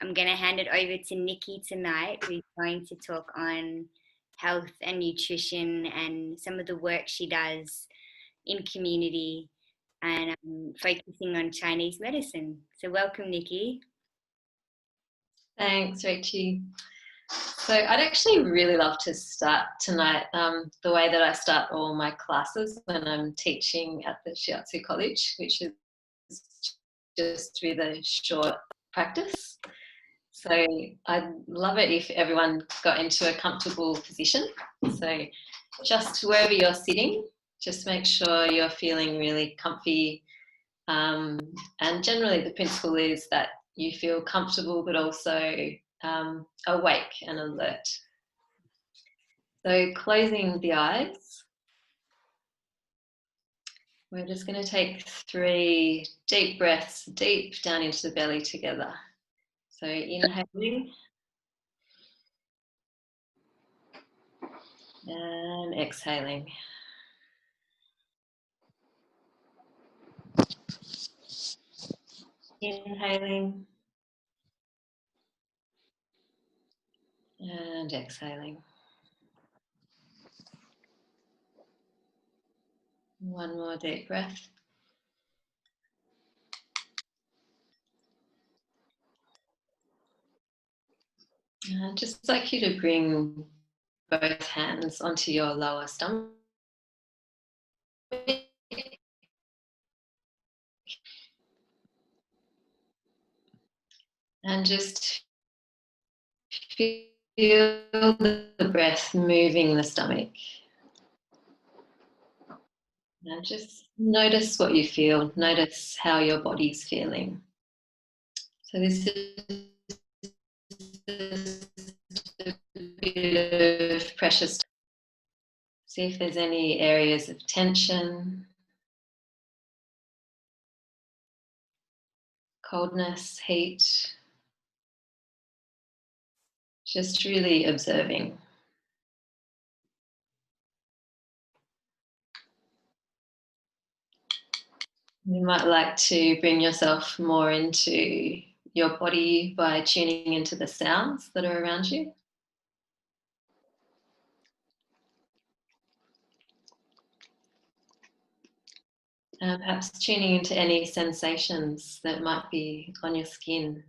I'm going to hand it over to Nikki tonight, who's going to talk on health and nutrition and some of the work she does in community and focusing on Chinese medicine. So welcome, Nikki. Thanks, Rachie. So I'd actually really love to start tonight the way that I start all my classes when I'm teaching at the Shiatsu College, which is just with a short practice. So I'd love it if everyone got into a comfortable position. So just wherever you're sitting, just make sure you're feeling really comfy. And generally the principle is that you feel comfortable but also awake and alert. So closing the eyes, we're just going to take 3 deep breaths deep down into the belly together. So inhaling and exhaling. Inhaling and exhaling. One more deep breath. I'd just like you to bring both hands onto your lower stomach. And just feel the breath moving the stomach. And just notice what you feel. Notice how your body's feeling. So this is a bit of pressure. See if there's any areas of tension, coldness, heat. Just really observing. You might like to bring yourself more into your body by tuning into the sounds that are around you. And perhaps tuning into any sensations that might be on your skin.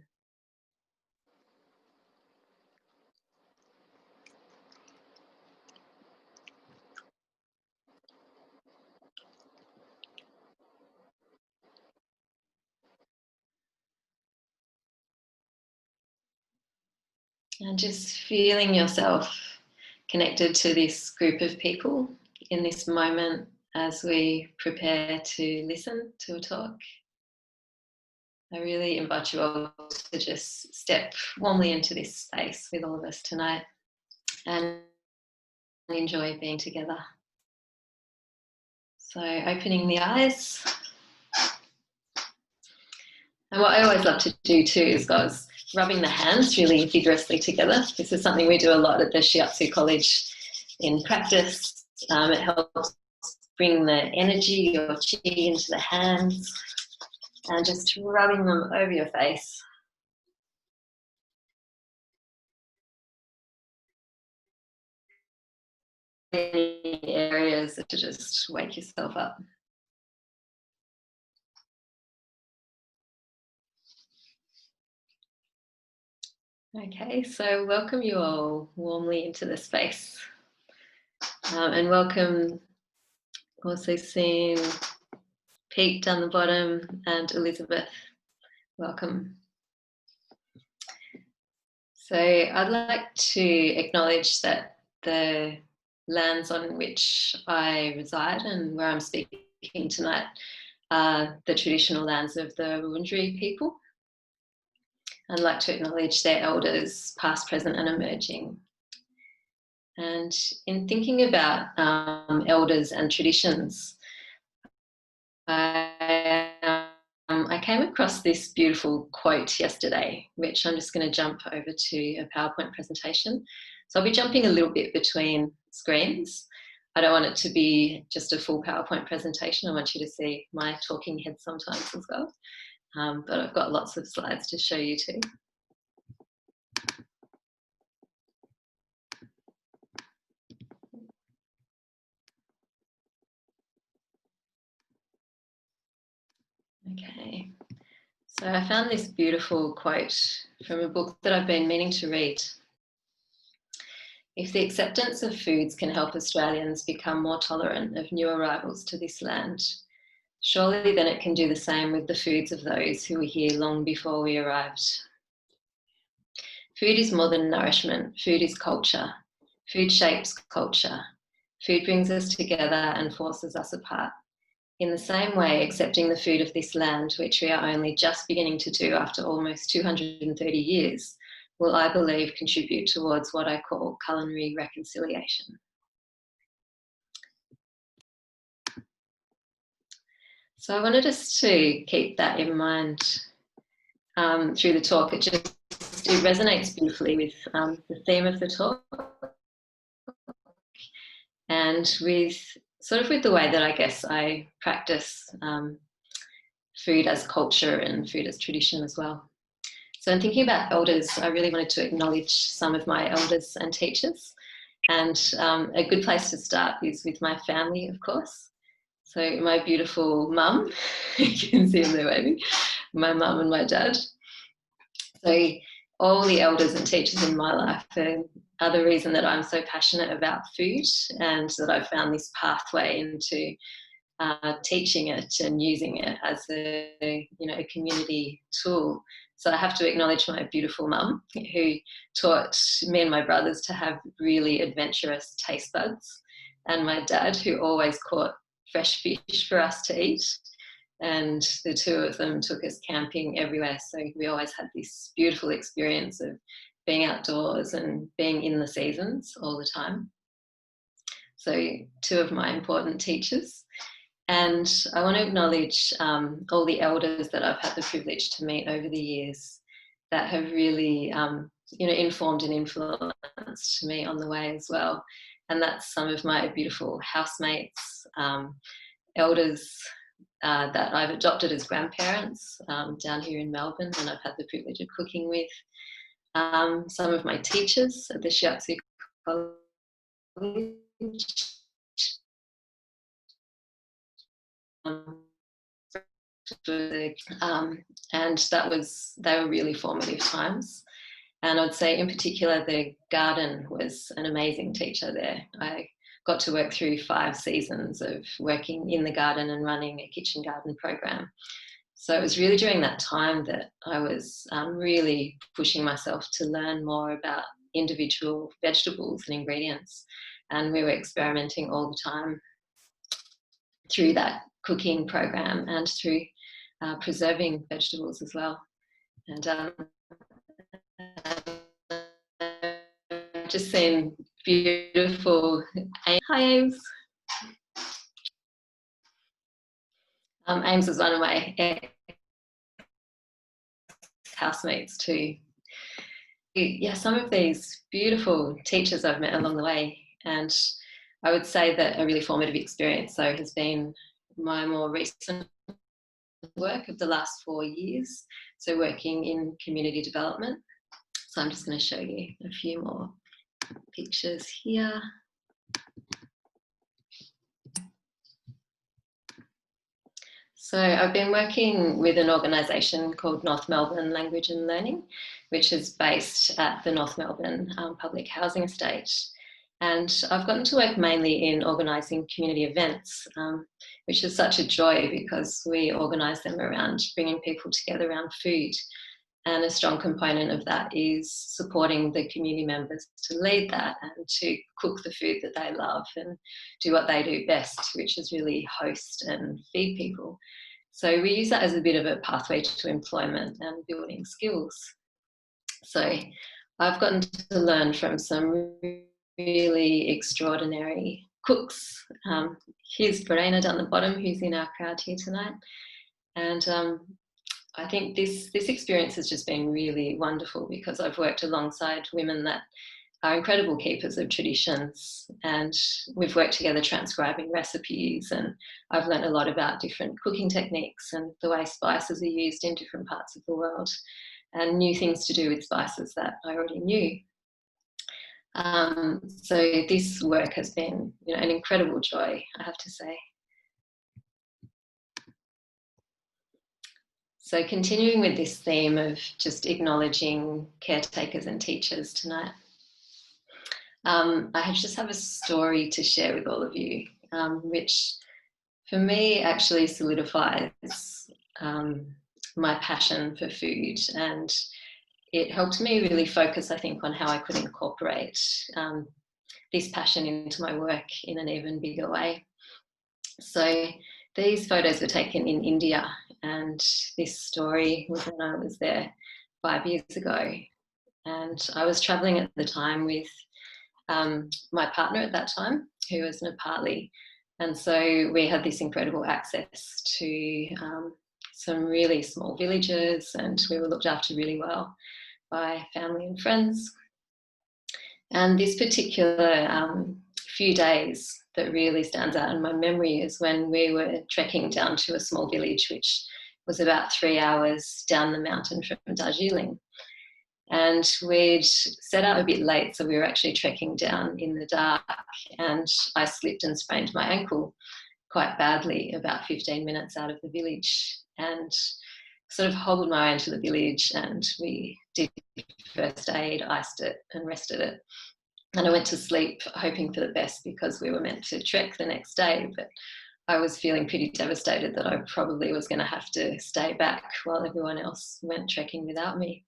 And just feeling yourself connected to this group of people in this moment as we prepare to listen to a talk. I really invite you all to just step warmly into this space with all of us tonight and enjoy being together. So opening the eyes. And what I always love to do too is guys rubbing the hands really vigorously together. This is something we do a lot at the Shiatsu College in practice. It helps bring the energy or chi into the hands and just rubbing them over your face. Any areas to just wake yourself up. Okay, so welcome you all warmly into the space. And welcome also seeing Pete down the bottom and Elizabeth. Welcome. So I'd like to acknowledge that the lands on which I reside and where I'm speaking tonight are the traditional lands of the Wurundjeri people. I'd like to acknowledge their elders, past, present and emerging. And in thinking about elders and traditions, I came across this beautiful quote yesterday, which I'm just going to jump over to a PowerPoint presentation. So I'll be jumping a little bit between screens. I don't want it to be just a full PowerPoint presentation. I want you to see my talking head sometimes as well. But I've got lots of slides to show you too. Okay, so I found this beautiful quote from a book that I've been meaning to read. If the acceptance of foods can help Australians become more tolerant of new arrivals to this land, surely then it can do the same with the foods of those who were here long before we arrived. Food is more than nourishment. Food is culture. Food shapes culture. Food brings us together and forces us apart. In the same way, accepting the food of this land, which we are only just beginning to do after almost 230 years, will, I believe, contribute towards what I call culinary reconciliation. So I wanted us to keep that in mind through the talk. It resonates beautifully with the theme of the talk, and with the way that I guess I practice food as culture and food as tradition as well. So in thinking about elders, I really wanted to acknowledge some of my elders and teachers. And a good place to start is with my family, of course. So my beautiful mum, you can see them there maybe, my mum and my dad. So all the elders and teachers in my life are the reason that I'm so passionate about food, and that I've found this pathway into teaching it and using it as a community tool. So I have to acknowledge my beautiful mum, who taught me and my brothers to have really adventurous taste buds, and my dad, who always caught fresh fish for us to eat. And the two of them took us camping everywhere. So we always had this beautiful experience of being outdoors and being in the seasons all the time. So two of my important teachers. And I want to acknowledge all the elders that I've had the privilege to meet over the years that have really, informed and influenced me on the way as well. And that's some of my beautiful housemates, elders that I've adopted as grandparents down here in Melbourne, and I've had the privilege of cooking with. Some of my teachers at the Shiatsu College. And they were really formative times. And I'd say in particular, the garden was an amazing teacher there. I got to work through 5 seasons of working in the garden and running a kitchen garden program. So it was really during that time that I was really pushing myself to learn more about individual vegetables and ingredients. And we were experimenting all the time through that cooking program and through preserving vegetables as well. And I've just seen beautiful. Hi, Ames. Ames was one of my housemates too. Yeah, some of these beautiful teachers I've met along the way, and I would say that a really formative experience though has been my more recent work of the last 4 years, so working in community development. So I'm just going to show you a few more pictures here. So I've been working with an organisation called North Melbourne Language and Learning, which is based at the North Melbourne Public Housing Estate. And I've gotten to work mainly in organising community events, which is such a joy because we organise them around bringing people together around food. And a strong component of that is supporting the community members to lead that and to cook the food that they love and do what they do best, which is really host and feed people. So we use that as a bit of a pathway to employment and building skills. So I've gotten to learn from some really extraordinary cooks. Here's Verena down the bottom, who's in our crowd here tonight. And I think this experience has just been really wonderful because I've worked alongside women that are incredible keepers of traditions, and we've worked together transcribing recipes, and I've learned a lot about different cooking techniques and the way spices are used in different parts of the world and new things to do with spices that I already knew. So this work has been an incredible joy, I have to say. So continuing with this theme of just acknowledging caretakers and teachers tonight, I just have a story to share with all of you, which for me actually solidifies my passion for food, and it helped me really focus, I think, on how I could incorporate this passion into my work in an even bigger way. So these photos were taken in India, and this story was when I was there 5 years ago. And I was traveling at the time with my partner at that time, who was Nepali. And so we had this incredible access to some really small villages, and we were looked after really well by family and friends. And this particular few days that really stands out in my memory is when we were trekking down to a small village, which was about 3 hours down the mountain from Darjeeling. And we'd set out a bit late, so we were actually trekking down in the dark, and I slipped and sprained my ankle quite badly about 15 minutes out of the village, and sort of hobbled my way into the village, and we did first aid, iced it and rested it. And I went to sleep hoping for the best because we were meant to trek the next day, but I was feeling pretty devastated that I probably was going to have to stay back while everyone else went trekking without me.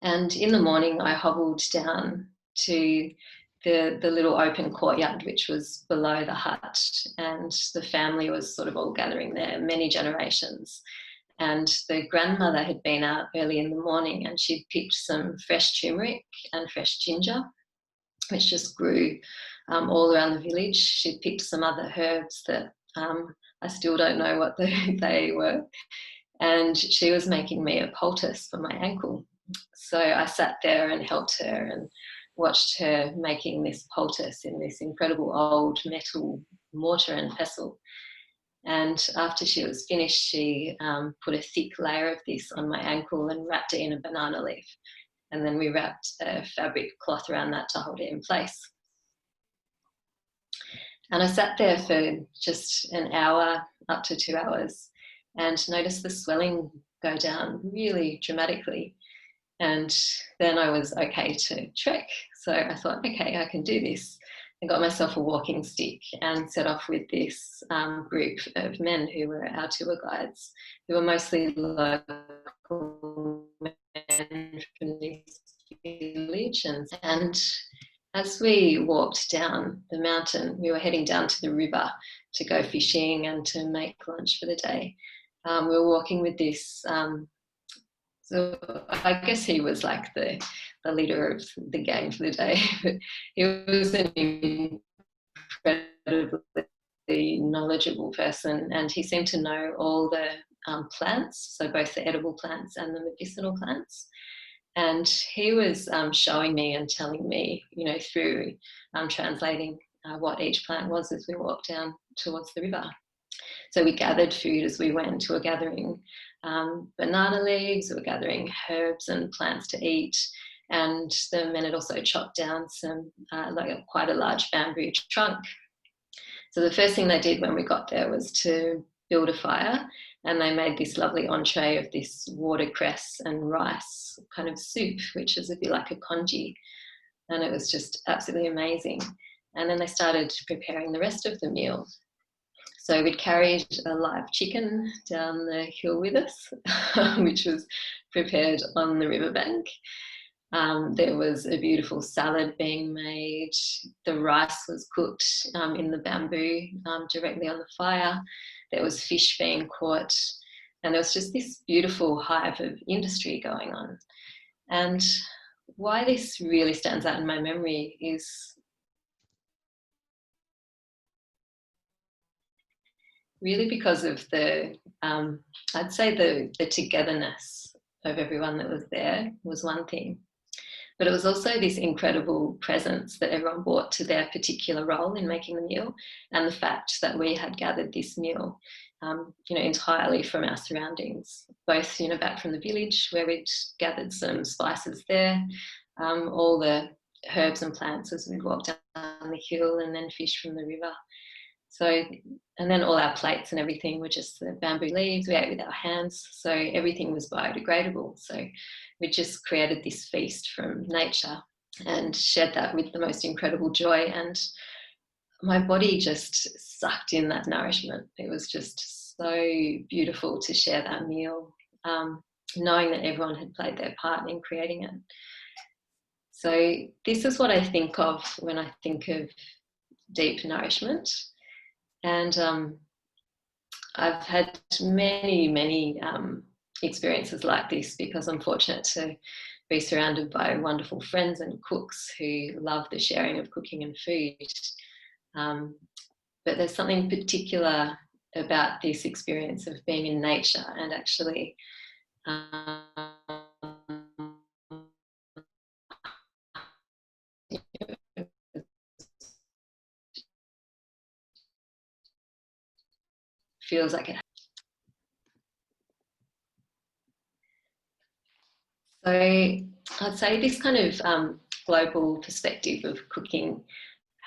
And in the morning, I hobbled down to the little open courtyard, which was below the hut, and the family was sort of all gathering there, many generations. And the grandmother had been out early in the morning, and she'd picked some fresh turmeric and fresh ginger, which just grew all around the village. She'd picked some other herbs that I still don't know what they were. And she was making me a poultice for my ankle. So I sat there and helped her and watched her making this poultice in this incredible old metal mortar and pestle. And after she was finished, she put a thick layer of this on my ankle and wrapped it in a banana leaf. And then we wrapped a fabric cloth around that to hold it in place. And I sat there for just an hour, up to 2 hours, and noticed the swelling go down really dramatically. And then I was okay to trek. So I thought, okay, I can do this. I got myself a walking stick and set off with this group of men who were our tour guides, who were mostly local men from this village. And as we walked down the mountain, we were heading down to the river to go fishing and to make lunch for the day. We were walking with this so I guess he was like the leader of the gang for the day. But he was an incredibly knowledgeable person, and he seemed to know all the plants, so both the edible plants and the medicinal plants. And he was showing me and telling me, you know, through translating what each plant was as we walked down towards the river. So we gathered food as we went. We were gathering banana leaves, we were gathering herbs and plants to eat. And the men had also chopped down some, quite a large bamboo trunk. So the first thing they did when we got there was to build a fire, and they made this lovely entree of this watercress and rice kind of soup, which is a bit like a congee. And it was just absolutely amazing. And then they started preparing the rest of the meal. So we'd carried a live chicken down the hill with us, which was prepared on the riverbank. There was a beautiful salad being made. The rice was cooked in the bamboo directly on the fire. There was fish being caught. And there was just this beautiful hive of industry going on. And why this really stands out in my memory is really because of the, I'd say the togetherness of everyone that was there was one thing. But it was also this incredible presence that everyone brought to their particular role in making the meal, and the fact that we had gathered this meal, entirely from our surroundings, both, back from the village where we'd gathered some spices there, all the herbs and plants as we'd walked down the hill, and then fish from the river. So, and then all our plates and everything were just the bamboo leaves. We ate with our hands, so everything was biodegradable. So we just created this feast from nature and shared that with the most incredible joy. And my body just sucked in that nourishment. It was just so beautiful to share that meal, knowing that everyone had played their part in creating it. So this is what I think of when I think of deep nourishment. And I've had many experiences like this because I'm fortunate to be surrounded by wonderful friends and cooks who love the sharing of cooking and food. But there's something particular about this experience of being in nature and actually feels like it. So I'd say this kind of global perspective of cooking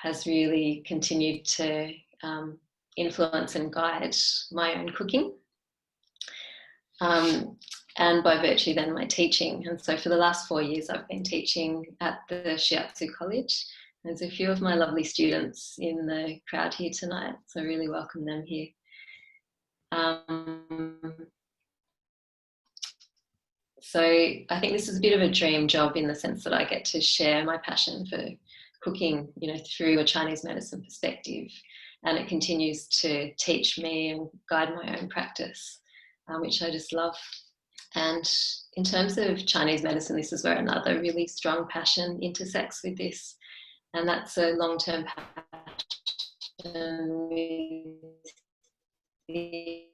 has really continued to influence and guide my own cooking. And by virtue then my teaching. And so for the last 4 years I've been teaching at the Shiatsu College. There's a few of my lovely students in the crowd here tonight, so I really welcome them here. So I think this is a bit of a dream job in the sense that I get to share my passion for cooking, you know, through a Chinese medicine perspective, and it continues to teach me and guide my own practice, which I just love. And in terms of Chinese medicine, this is where another really strong passion intersects with this, and that's a long-term passion with the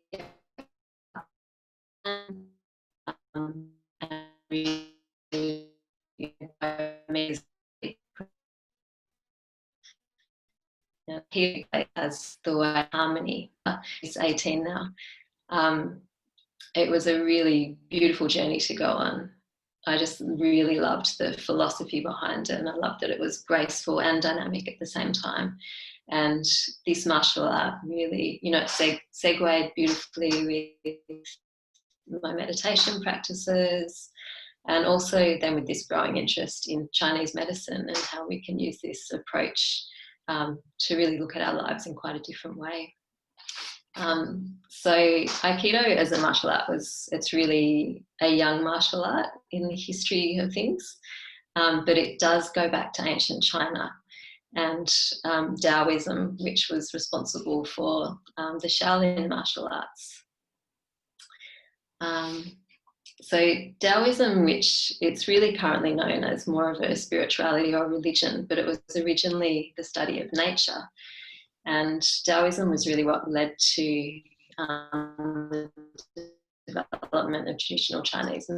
he has the word harmony. He's 18 now. It was a really beautiful journey to go on. I just really loved the philosophy behind it, and I loved that it was graceful and dynamic at the same time. And this martial art really, you know, segued beautifully with my meditation practices, and also then with this growing interest in Chinese medicine and how we can use this approach to really look at our lives in quite a different way. So Aikido as a martial art it's really a young martial art in the history of things, but it does go back to ancient China and Taoism, which was responsible for the Shaolin martial arts. So Taoism, which it's really currently known as more of a spirituality or religion, but it was originally the study of nature. And Taoism was really what led to the development of traditional Chinese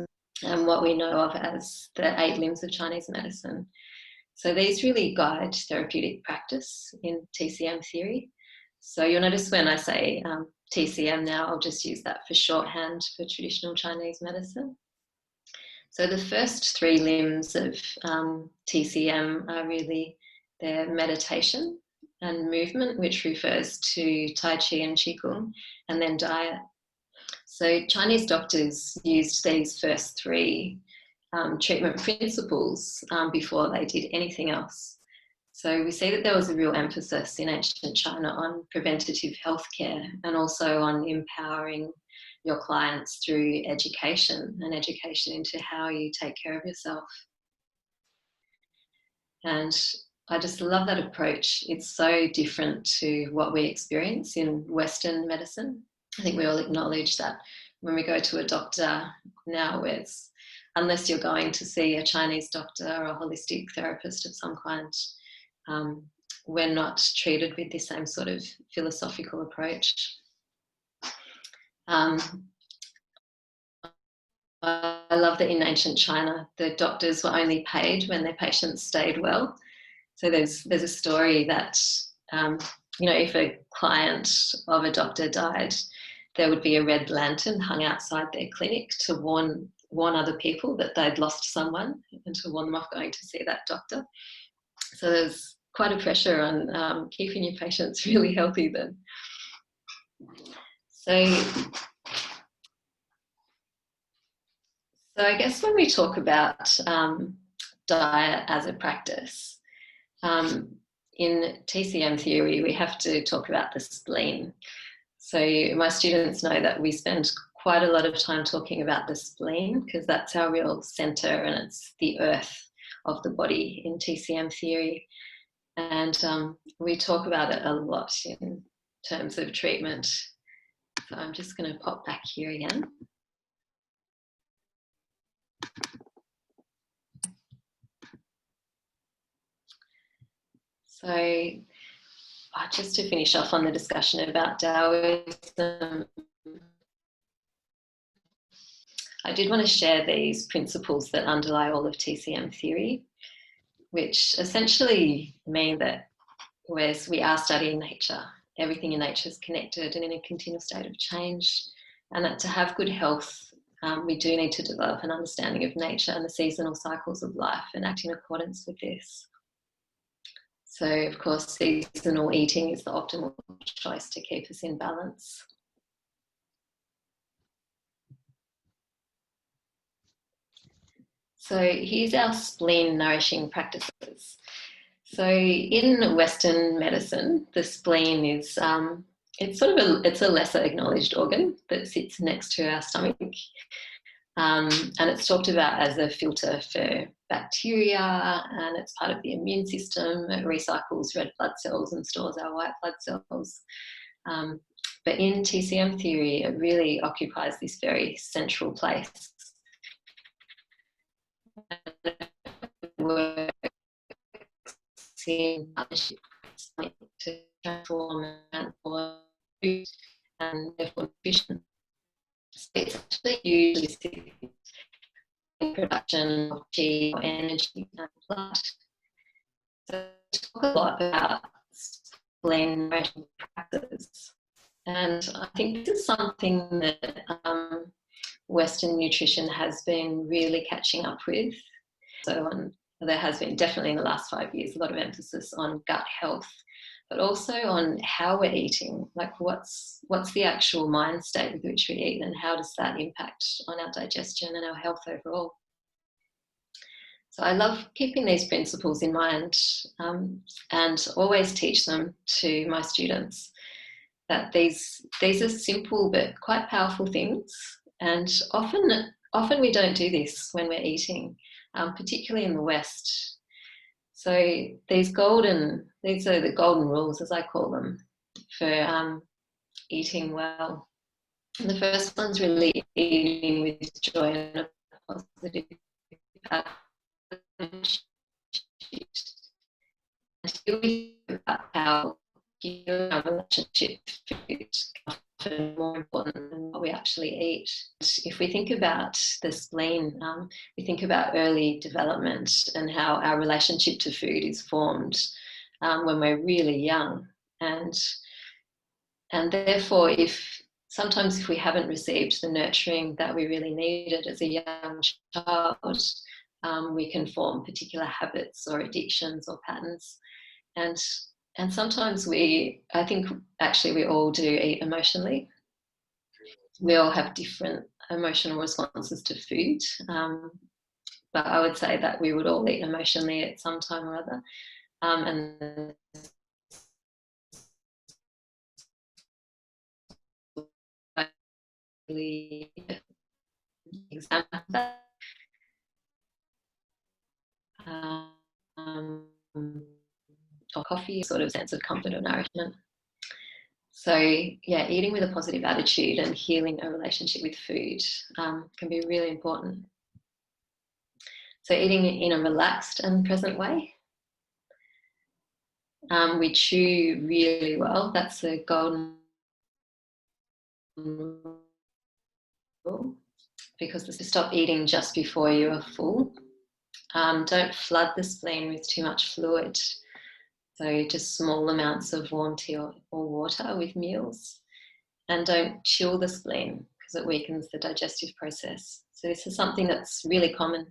and what we know of as the 8 limbs of Chinese medicine. So these really guide therapeutic practice in TCM theory. So you'll notice when I say TCM now, I'll just use that for shorthand for traditional Chinese medicine. So the first 3 limbs of TCM are really their meditation and movement, which refers to Tai Chi and Qigong, and then diet. So Chinese doctors used these first 3 treatment principles before they did anything else. So we see that there was a real emphasis in ancient China on preventative healthcare and also on empowering your clients through education and education into how you take care of yourself. And I just love that approach. It's so different to what we experience in Western medicine. I think we all acknowledge that when we go to a doctor now, unless you're going to see a Chinese doctor or a holistic therapist of some kind, we're not treated with the same sort of philosophical approach. I love that in ancient China, the doctors were only paid when their patients stayed well. So there's a story that, you know, if a client of a doctor died, there would be a red lantern hung outside their clinic to warn other people that they'd lost someone and to warn them off going to see that doctor. So there's quite a pressure on keeping your patients really healthy then. So I guess when we talk about diet as a practice, in TCM theory, we have to talk about the spleen. So my students know that we spend quite a lot of time talking about the spleen because that's our real center and it's the earth of the body in TCM theory. And we talk about it a lot in terms of treatment. So I'm just going to pop back here again. So just to finish off on the discussion about Taoism, I did want to share these principles that underlie all of TCM theory, which essentially mean that whereas we are studying nature, everything in nature is connected and in a continual state of change, and that to have good health, we do need to develop an understanding of nature and the seasonal cycles of life and act in accordance with this. So, of course, seasonal eating is the optimal choice to keep us in balance. So here's our spleen nourishing practices. So in Western medicine, the spleen is it's a lesser acknowledged organ that sits next to our stomach, and it's talked about as a filter for bacteria, and it's part of the immune system. It recycles red blood cells and stores our white blood cells. But in TCM theory, it really occupies this very central place. Works in partnership to transform and food and therefore nutrition. So it's actually usually in production of chi or energy and blood. So we talk a lot about spleen nourishing practices, and I think this is something that Western nutrition has been really catching up with. So there has been definitely in the last 5 years a lot of emphasis on gut health, but also on how we're eating, like what's the actual mind state with which we eat and how does that impact on our digestion and our health overall. So I love keeping these principles in mind and always teach them to my students that these are simple but quite powerful things, and often we don't do this when we're eating. Particularly in the West. So these are the golden rules, as I call them, for eating well. And the first one's really eating with joy and a positive attitude. Until we think about how our relationship to food is often more important than what we actually eat. If we think about the spleen, we think about early development and how our relationship to food is formed when we're really young. And therefore, sometimes if we haven't received the nurturing that we really needed as a young child, we can form particular habits or addictions or patterns. And sometimes I think actually we all do eat emotionally. We all have different emotional responses to food. But I would say that we would all eat emotionally at some time or other. And really examine that. Or coffee, sort of sense of comfort or nourishment. So yeah, eating with a positive attitude and healing a relationship with food can be really important. So eating in a relaxed and present way. We chew really well. That's a golden rule, because to stop eating just before you are full. Don't flood the spleen with too much fluid. So just small amounts of warm tea or water with meals. And don't chill the spleen because it weakens the digestive process. So this is something that's really common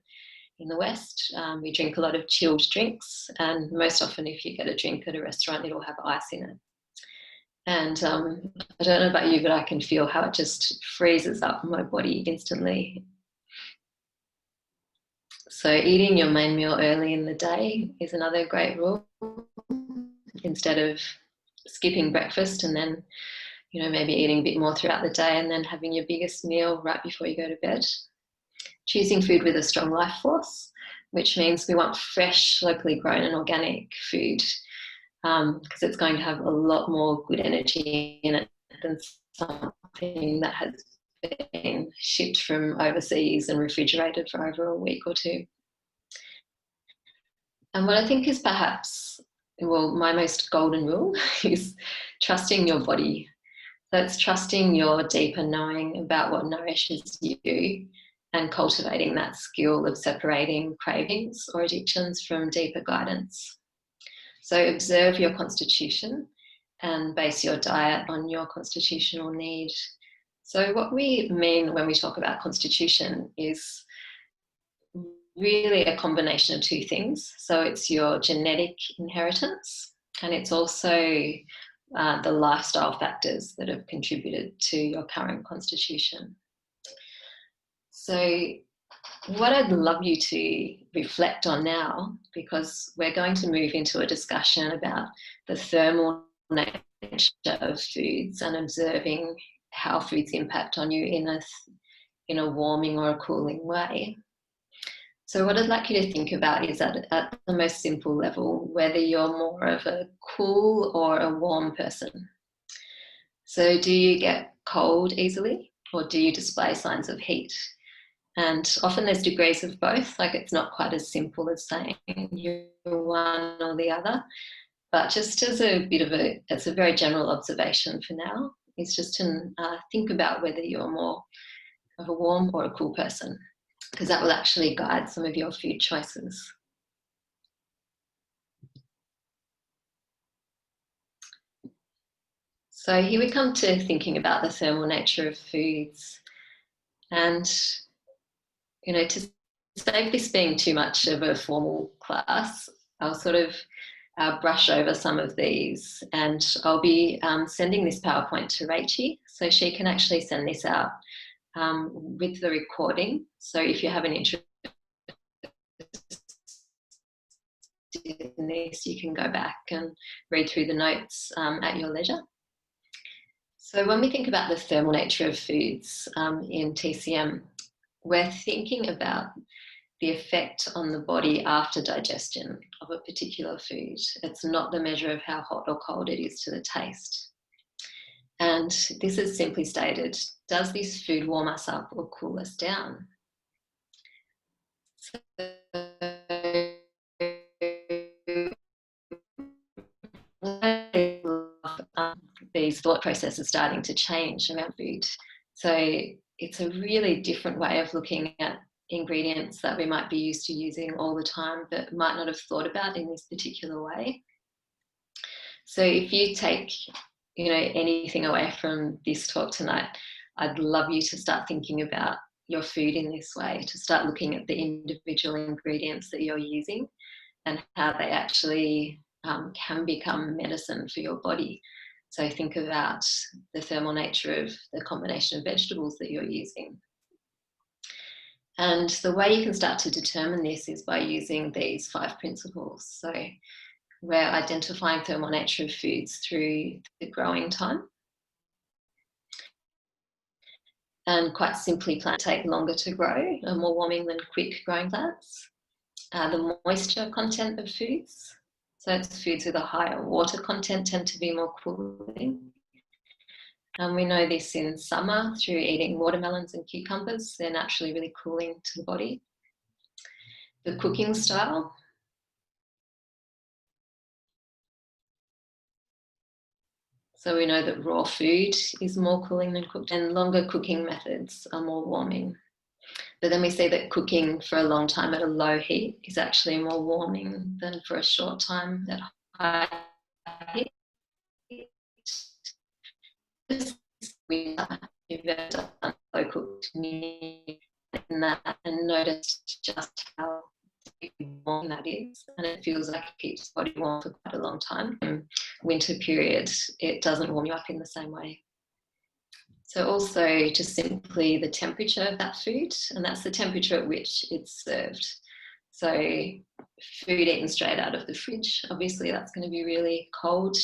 in the West, we drink a lot of chilled drinks, and most often if you get a drink at a restaurant, it'll have ice in it. And I don't know about you, but I can feel how it just freezes up my body instantly. So eating your main meal early in the day is another great rule. Instead of skipping breakfast and then, maybe eating a bit more throughout the day and then having your biggest meal right before you go to bed. Choosing food with a strong life force, which means we want fresh, locally grown and organic food, because it's going to have a lot more good energy in it than something that has been shipped from overseas and refrigerated for over a week or two. And what I think is perhaps, my most golden rule is trusting your body. So it's trusting your deeper knowing about what nourishes you and cultivating that skill of separating cravings or addictions from deeper guidance. So observe your constitution and base your diet on your constitutional need. So what we mean when we talk about constitution is really a combination of two things. So it's your genetic inheritance, and it's also the lifestyle factors that have contributed to your current constitution. So what I'd love you to reflect on now, because we're going to move into a discussion about the thermal nature of foods and observing how foods impact on you in a warming or a cooling way. So what I'd like you to think about is at the most simple level, whether you're more of a cool or a warm person. So do you get cold easily, or do you display signs of heat? And often there's degrees of both, like it's not quite as simple as saying you're one or the other, but just as it's a very general observation for now, is just to think about whether you're more of a warm or a cool person, because that will actually guide some of your food choices. So here we come to thinking about the thermal nature of foods. And to save this being too much of a formal class, I'll sort of brush over some of these, and I'll be sending this PowerPoint to Rachie, so she can actually send this out with the recording. So if you have an interest in this, you can go back and read through the notes at your leisure. So when we think about the thermal nature of foods in TCM, we're thinking about the effect on the body after digestion of a particular food. It's not the measure of how hot or cold it is to the taste. And this is simply stated, does this food warm us up or cool us down? So, these thought processes starting to change around food. So it's a really different way of looking at ingredients that we might be used to using all the time, but might not have thought about in this particular way. So if you take, anything away from this talk tonight, I'd love you to start thinking about your food in this way, to start looking at the individual ingredients that you're using and how they actually can become medicine for your body. So think about the thermal nature of the combination of vegetables that you're using. And the way you can start to determine this is by using these 5 principles. So we're identifying thermal nature of foods through the growing time. And quite simply, plants take longer to grow, are more warming than quick growing plants. The moisture content of foods. So it's foods with a higher water content tend to be more cooling. And we know this in summer through eating watermelons and cucumbers. They're naturally really cooling to the body. The cooking style. So we know that raw food is more cooling than cooked, and longer cooking methods are more warming. But then we see that cooking for a long time at a low heat is actually more warming than for a short time at high heat. If you've ever done slow cooked meat, in that and notice just how warm that is, and it feels like it keeps the body warm for quite a long time. In winter period, it doesn't warm you up in the same way. So also just simply the temperature of that food, and that's the temperature at which it's served. So food eaten straight out of the fridge, obviously that's going to be really cold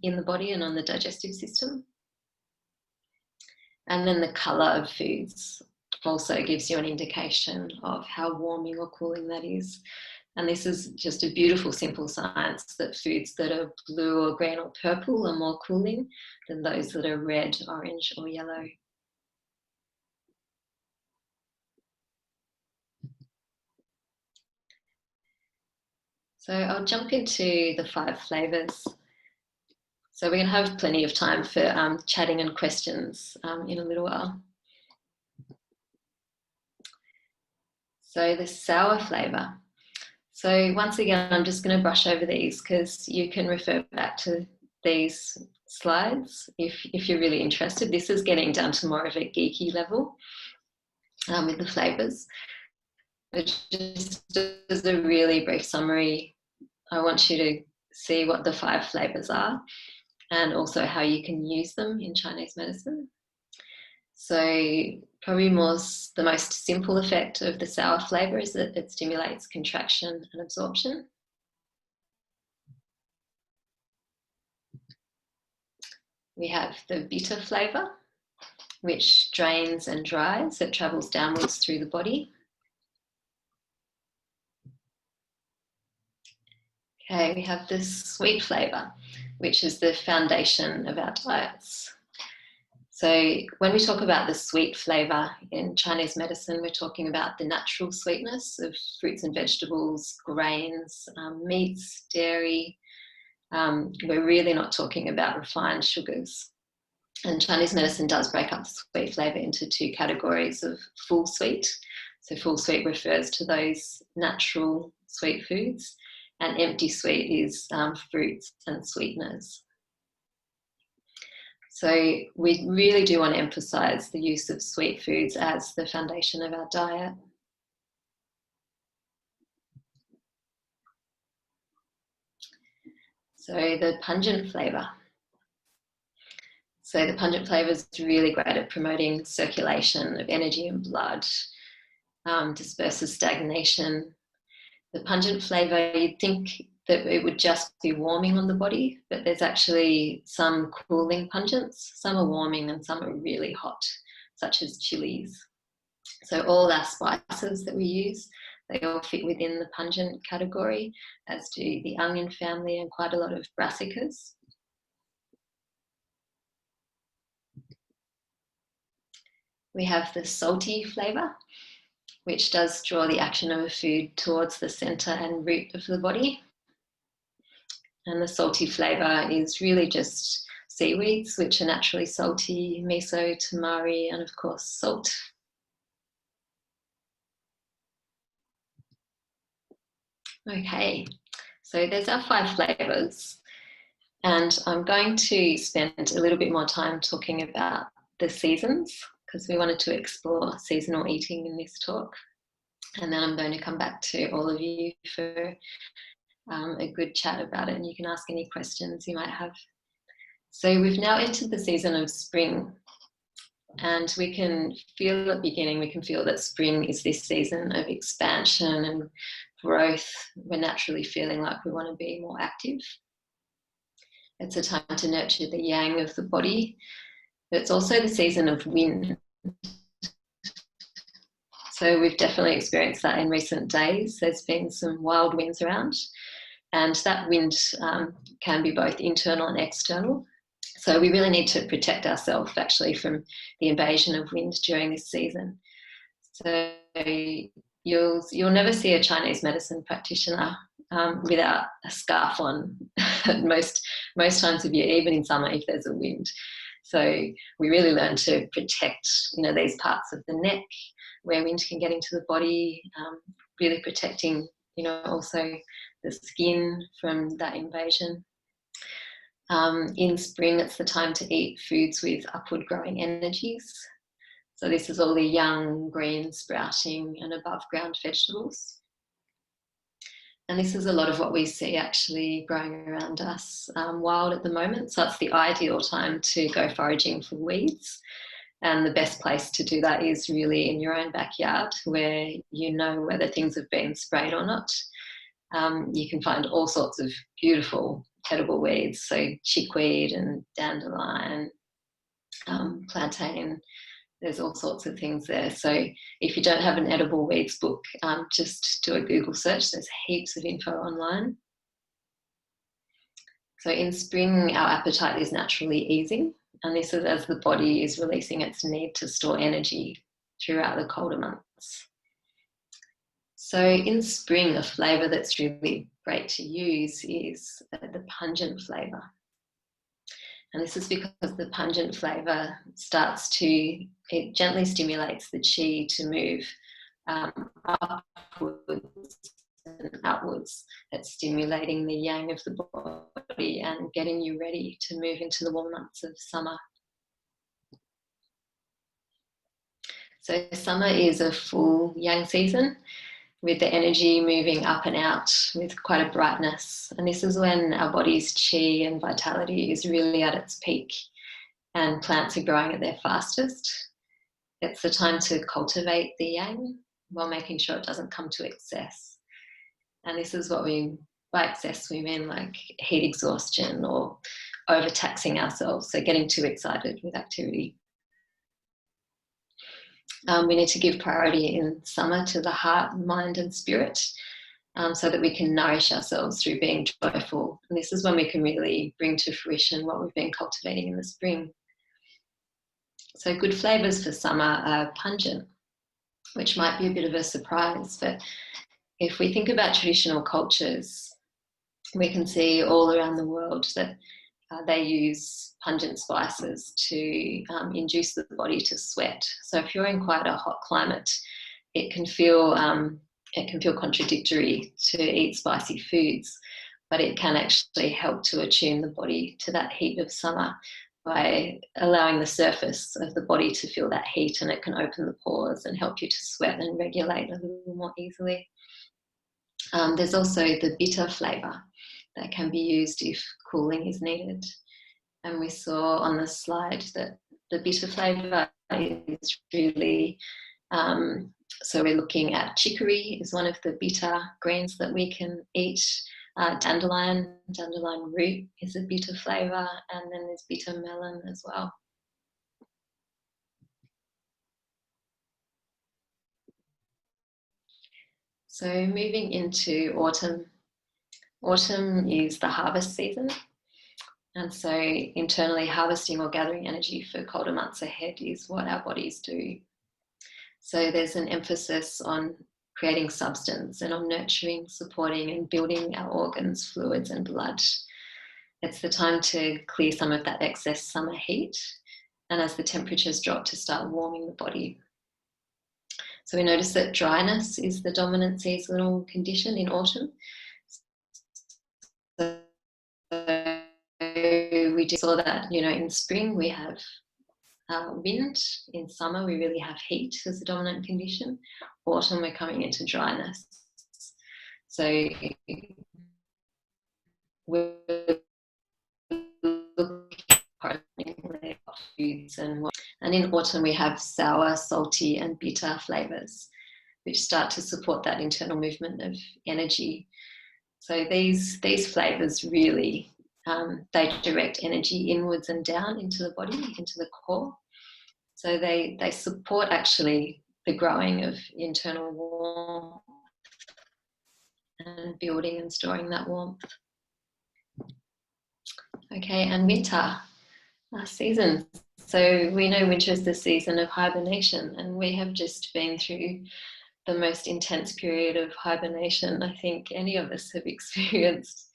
in the body and on the digestive system. And then the colour of foods also gives you an indication of how warming or cooling that is. And this is just a beautiful, simple science that foods that are blue or green or purple are more cooling than those that are red, orange or yellow. So I'll jump into the 5 flavours. So we're going to have plenty of time for chatting and questions in a little while. So the sour flavour. So once again, I'm just going to brush over these because you can refer back to these slides if you're really interested. This is getting down to more of a geeky level with the flavours. But just as a really brief summary, I want you to see what the 5 flavours are and also how you can use them in Chinese medicine. So probably the most simple effect of the sour flavour is that it stimulates contraction and absorption. We have the bitter flavour, which drains and dries. It travels downwards through the body. Okay, we have the sweet flavour, which is the foundation of our diets. So when we talk about the sweet flavour in Chinese medicine, we're talking about the natural sweetness of fruits and vegetables, grains, meats, dairy. We're really not talking about refined sugars. And Chinese medicine does break up the sweet flavour into 2 categories of full sweet. So full sweet refers to those natural sweet foods, and empty sweet is fruits and sweeteners. So we really do want to emphasise the use of sweet foods as the foundation of our diet. So the pungent flavour. So the pungent flavour is really great at promoting circulation of energy and blood, disperses stagnation. The pungent flavour, you'd think that it would just be warming on the body, but there's actually some cooling pungents. Some are warming and some are really hot, such as chilies. So all our spices that we use, they all fit within the pungent category, as do the onion family and quite a lot of brassicas. We have the salty flavour, which does draw the action of a food towards the centre and root of the body. And the salty flavour is really just seaweeds, which are naturally salty, miso, tamari, and of course salt. Okay, so there's our 5 flavours. And I'm going to spend a little bit more time talking about the seasons, because we wanted to explore seasonal eating in this talk. And then I'm going to come back to all of you for a good chat about it, and you can ask any questions you might have. So we've now entered the season of spring, and we can feel at the beginning, we can feel that spring is this season of expansion and growth. We're naturally feeling like we want to be more active. It's a time to nurture the yang of the body. But it's also the season of wind. So we've definitely experienced that in recent days. There's been some wild winds around, and that wind can be both internal and external. So we really need to protect ourselves actually from the invasion of wind during this season. So you'll never see a Chinese medicine practitioner without a scarf on most times of year, even in summer if there's a wind. So we really learn to protect, these parts of the neck where wind can get into the body, really protecting, also the skin from that invasion. In spring, it's the time to eat foods with upward growing energies. So this is all the young, green, sprouting and above ground vegetables. And this is a lot of what we see actually growing around us wild at the moment. So it's the ideal time to go foraging for weeds. And the best place to do that is really in your own backyard, where you know whether things have been sprayed or not. You can find all sorts of beautiful edible weeds, so chickweed and dandelion, plantain. There's all sorts of things there. So if you don't have an edible weeds book, just do a Google search. There's heaps of info online. So in spring, our appetite is naturally easing, and this is as the body is releasing its need to store energy throughout the colder months. So in spring, a flavour that's really great to use is the pungent flavour. And this is because the pungent flavour it gently stimulates the chi to move upwards and outwards. It's stimulating the yang of the body and getting you ready to move into the warm months of summer. So summer is a full yang season, with the energy moving up and out with quite a brightness. And this is when our body's chi and vitality is really at its peak and plants are growing at their fastest. It's the time to cultivate the yang while making sure it doesn't come to excess. And this is what by excess, we mean like heat exhaustion or overtaxing ourselves, so getting too excited with activity. We need to give priority in summer to the heart, mind and spirit, so that we can nourish ourselves through being joyful. And this is when we can really bring to fruition what we've been cultivating in the spring. So good flavours for summer are pungent, which might be a bit of a surprise, but if we think about traditional cultures, we can see all around the world that they use pungent spices to induce the body to sweat. So if you're in quite a hot climate, it can feel contradictory to eat spicy foods, but it can actually help to attune the body to that heat of summer by allowing the surface of the body to feel that heat, and it can open the pores and help you to sweat and regulate a little more easily. There's also the bitter flavour that can be used if cooling is needed. And we saw on the slide that the bitter flavour is really, so we're looking at chicory is one of the bitter greens that we can eat. Dandelion root is a bitter flavour, and then there's bitter melon as well. So moving into autumn. Autumn is the harvest season. And so internally harvesting or gathering energy for colder months ahead is what our bodies do. So there's an emphasis on creating substance and on nurturing, supporting and building our organs, fluids and blood. It's the time to clear some of that excess summer heat, and as the temperatures drop, to start warming the body. So we notice that dryness is the dominant seasonal condition in autumn. So we saw that, in spring we have wind. In summer we really have heat as the dominant condition. Autumn we're coming into dryness. So we're looking at foods and in autumn we have sour, salty and bitter flavours, which start to support that internal movement of energy. So these flavours really, they direct energy inwards and down into the body, into the core. So they support actually the growing of internal warmth and building and storing that warmth. Okay, and winter, seasons. So we know winter is the season of hibernation, and we have just been through the most intense period of hibernation I think any of us have experienced.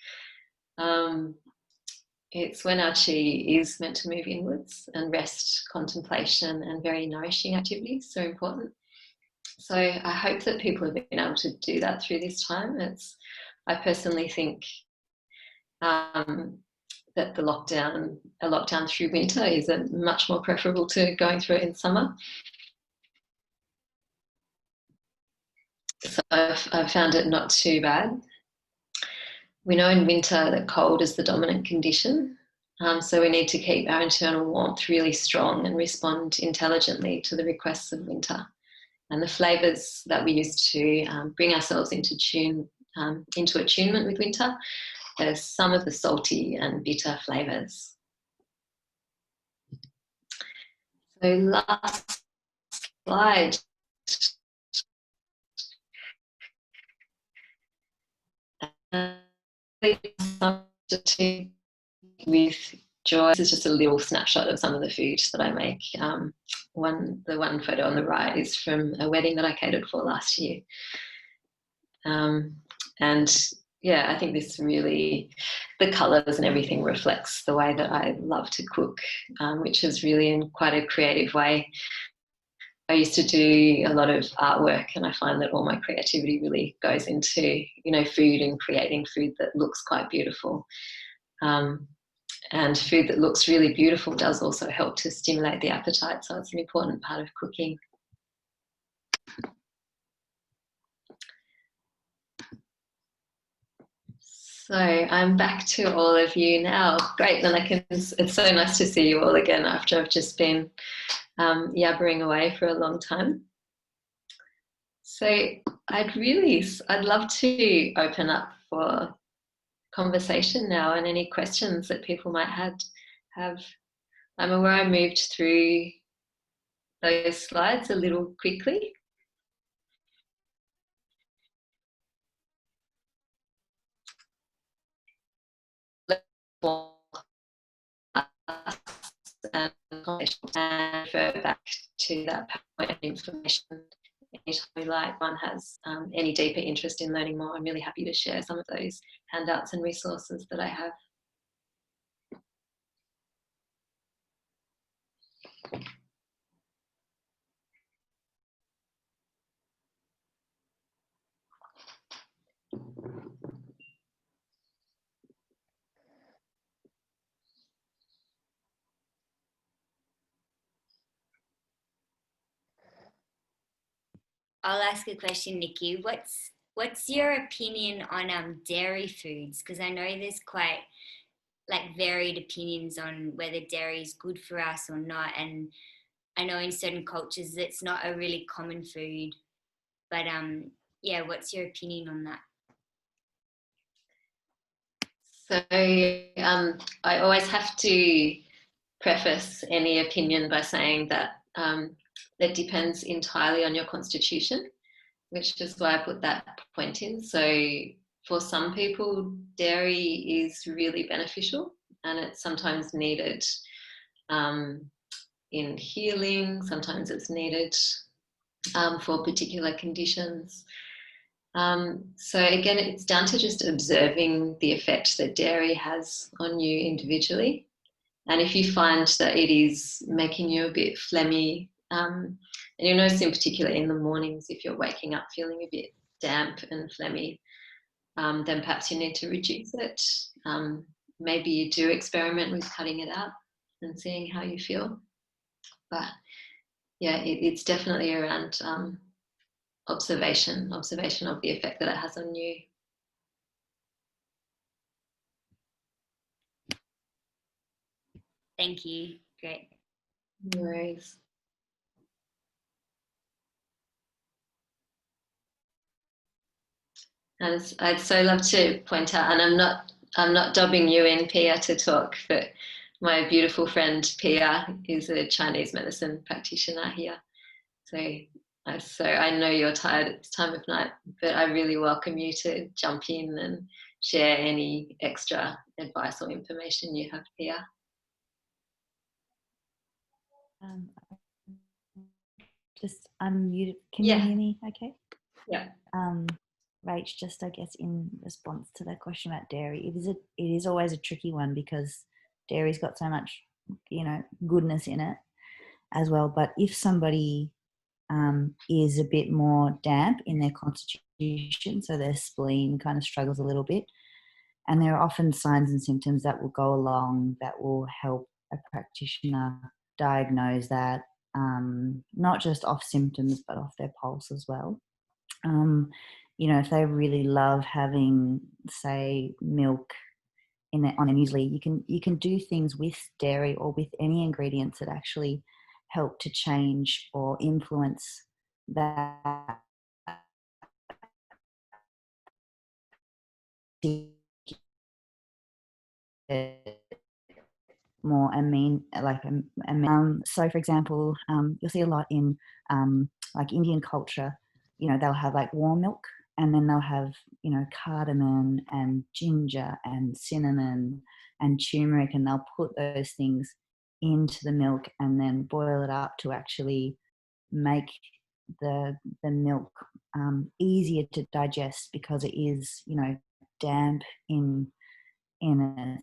It's when our chi is meant to move inwards, and rest, contemplation and very nourishing activities are important. So I hope that people have been able to do that through this time. I personally think that a lockdown through winter is much more preferable to going through it in summer. So I've found it not too bad. We know in winter that cold is the dominant condition. So we need to keep our internal warmth really strong and respond intelligently to the requests of winter. And the flavours that we use to bring ourselves into attunement with winter, there's some of the salty and bitter flavours. So last slide. With joy. This is just a little snapshot of some of the food that I make. The one photo on the right is from a wedding that I catered for last year. And yeah, I think this really, the colours and everything reflects the way that I love to cook, which is really in quite a creative way. I used to do a lot of artwork, and I find that all my creativity really goes into, food and creating food that looks quite beautiful. And food that looks really beautiful does also help to stimulate the appetite, so it's an important part of cooking. So I'm back to all of you now. Great, then it's so nice to see you all again after I've just been yabbering away for a long time. So I'd love to open up for conversation now and any questions that people might have. I'm aware I moved through those slides a little quickly. And refer back to that PowerPoint information anytime you like. One has any deeper interest in learning more, I'm really happy to share some of those handouts and resources that I have. I'll ask a question, Nikki. What's your opinion on dairy foods? Because I know there's quite varied opinions on whether dairy is good for us or not, and I know in certain cultures it's not a really common food. But yeah, what's your opinion on that? So I always have to preface any opinion by saying that it depends entirely on your constitution, which is why I put that point in. So for some people, dairy is really beneficial, and it's sometimes needed in healing. Sometimes it's needed for particular conditions. So again, it's down to just observing the effect that dairy has on you individually. And if you find that it is making you a bit phlegmy, and you'll notice in particular in the mornings, if you're waking up feeling a bit damp and phlegmy, then perhaps you need to reduce it. Maybe you do experiment with cutting it out and seeing how you feel. But yeah, it's definitely around observation of the effect that it has on you. Thank you. Great. No worries. And I'd so love to point out, and I'm not dubbing you in, Pia, to talk, but my beautiful friend Pia is a Chinese medicine practitioner here. So I know you're tired at this time of night, but I really welcome you to jump in and share any extra advice or information you have, Pia. Just unmuted. Can you hear me okay? Yeah. Rach, just I guess in response to that question about dairy, it is always a tricky one because dairy's got so much, goodness in it as well. But if somebody is a bit more damp in their constitution, so their spleen kind of struggles a little bit, and there are often signs and symptoms that will go along that will help a practitioner diagnose that, not just off symptoms but off their pulse as well. You know, if they really love having, say, milk on their muesli, you can do things with dairy or with any ingredients that actually help to change or influence that more so for example, you'll see a lot in like Indian culture, you know, they'll have like warm milk, and then they'll have, you know, cardamom and ginger and cinnamon and turmeric, and they'll put those things into the milk and then boil it up to actually make the milk easier to digest, because it is, you know, damp in a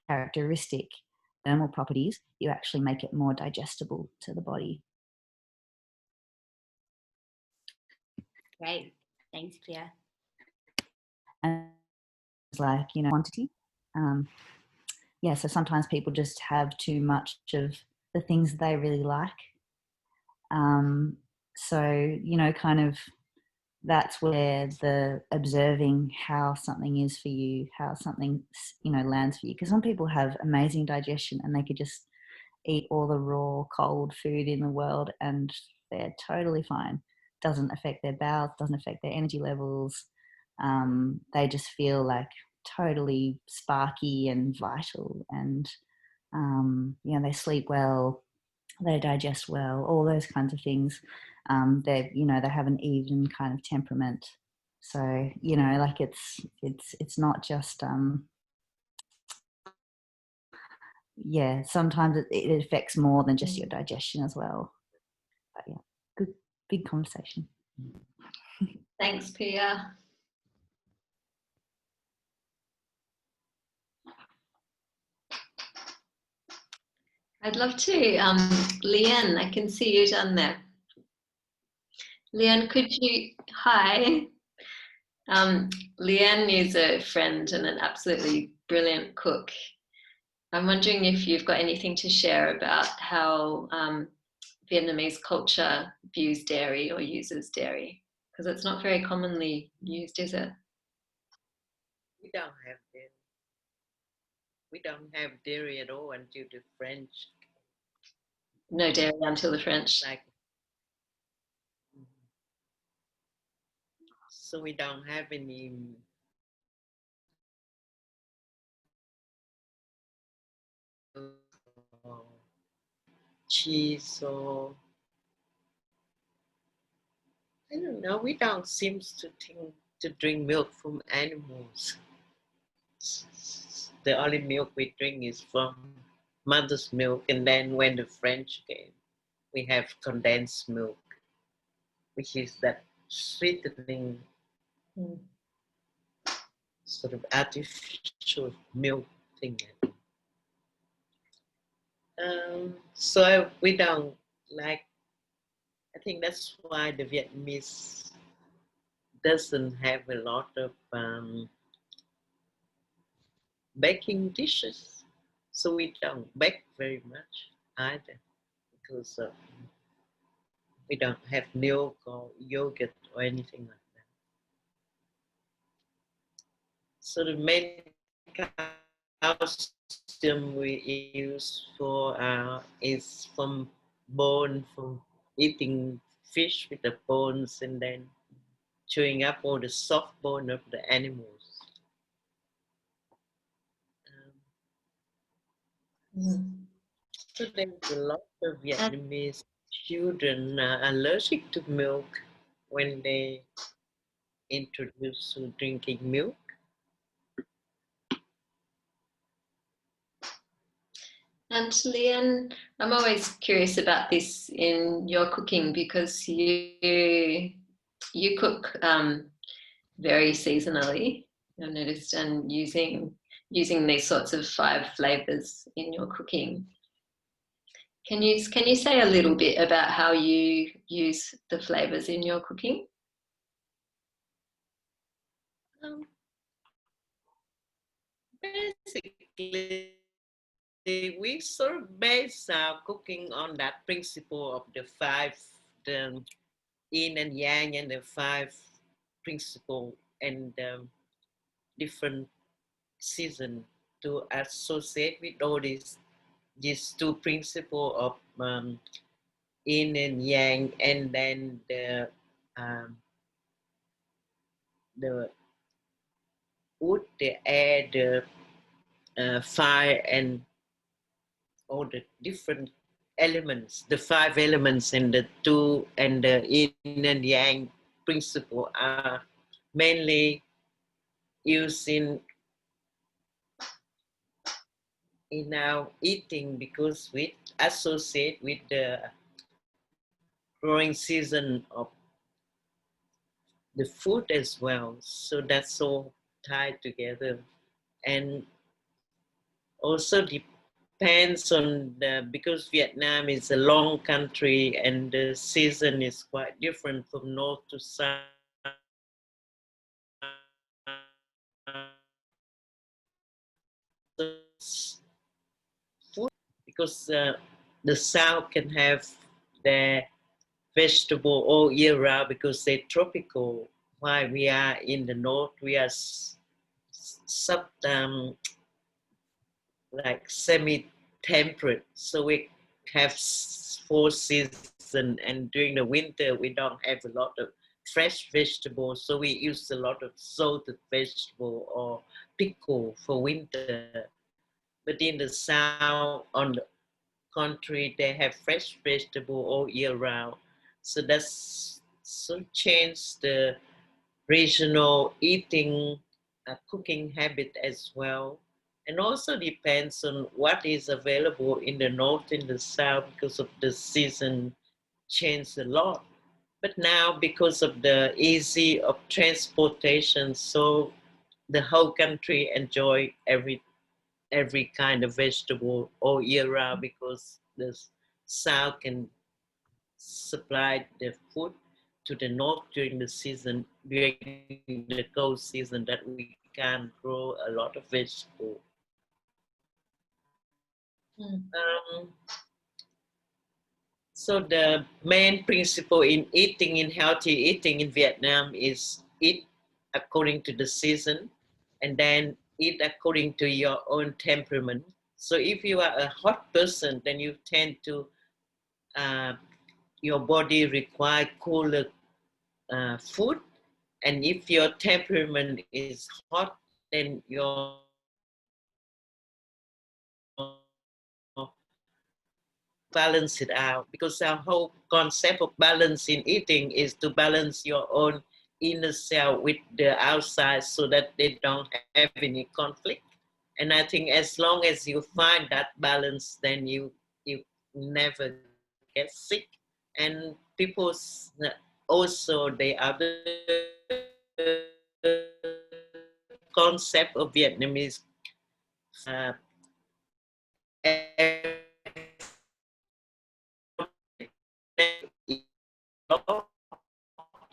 characteristic thermal properties. You actually make it more digestible to the body. Great, thanks, Pia. And it's like, you know, quantity. Yeah, so sometimes people just have too much of the things they really like. So, you know, kind of that's where the observing how something is for you, how something, you know, lands for you. Because some people have amazing digestion and they could just eat all the raw, cold food in the world and they're totally fine. Doesn't affect their bowels, doesn't affect their energy levels. They just feel like totally sparky and vital, and you know, they sleep well, they digest well, all those kinds of things. They, you know, they have an even kind of temperament. So, you know, like it's not just yeah, sometimes it affects more than just your digestion as well. But yeah, good, big conversation. Thanks, Pia. I'd love to, Leanne, I can see you down there. Leanne, could you, hi. Leanne is a friend and an absolutely brilliant cook. I'm wondering if you've got anything to share about how Vietnamese culture views dairy or uses dairy, because it's not very commonly used, is it? We don't have dairy. We don't have dairy at all until the French. No dairy until the French. Like, so we don't have any cheese or I don't know. We don't seem to think to drink milk from animals. The only milk we drink is from mother's milk, and then when the French came, we have condensed milk, which is that sweetening sort of artificial milk thing. So we don't like. I think that's why the Vietnamese doesn't have a lot of baking dishes, so we don't bake very much either, because we don't have milk or yogurt or anything like that. So the main calcium we use for is from eating fish with the bones and then chewing up all the soft bone of the animals. So there's a lot of Vietnamese children allergic to milk when they introduce to drinking milk. And Leanne, I'm always curious about this in your cooking, because you cook very seasonally, I've noticed, and using these sorts of 5 flavors in your cooking. Can you say a little bit about how you use the flavors in your cooking? Basically, we sort of base our cooking on that principle of the 5 yin and yang and the 5 principles and different season to associate with all these 2 principles of yin and yang, and then the wood, the air, the fire, and all the different elements, the 5 elements and the 2 and the yin and yang principle are mainly used in our eating, because we associate with the growing season of the food as well. So that's all tied together. And also depends on because Vietnam is a long country and the season is quite different from north to south. Food, because the south can have their vegetable all year round because they're tropical, while we are in the north, we are sub like semi-temperate, so we have 4 seasons, and during the winter we don't have a lot of fresh vegetables, so we use a lot of salted vegetable or pickle for winter. But in the south, on the country, they have fresh vegetable all year round. So that's so changed the regional eating, cooking habit as well. And also depends on what is available in the north and the south, because of the season changed a lot. But now, because of the easy of transportation, so the whole country enjoy every kind of vegetable all year round, because the south can supply the food to the north during the season, during the cold season, that we can grow a lot of vegetable. So the main principle in eating, in healthy eating in Vietnam, is eat according to the season, and then eat according to your own temperament. So if you are a hot person, then you tend to, your body require cooler food. And if your temperament is hot, then your balance it out, because our whole concept of balance in eating is to balance your own inner self with the outside, so that they don't have any conflict. And I think as long as you find that balance, then you never get sick. And people also, the other concept of Vietnamese,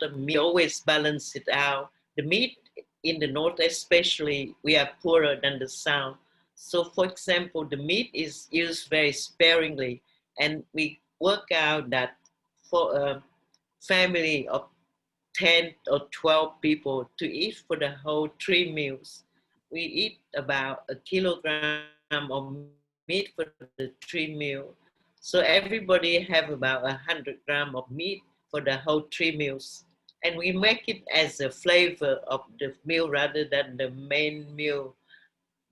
the meat always balance it out. The meat in the north especially, we are poorer than the south. So for example, the meat is used very sparingly, and we work out that for a family of 10 or 12 people to eat for the whole 3 meals, we eat about a kilogram of meat for the 3 meals. So everybody have about 100 grams of meat for the whole 3 meals. And we make it as a flavor of the meal rather than the main meal,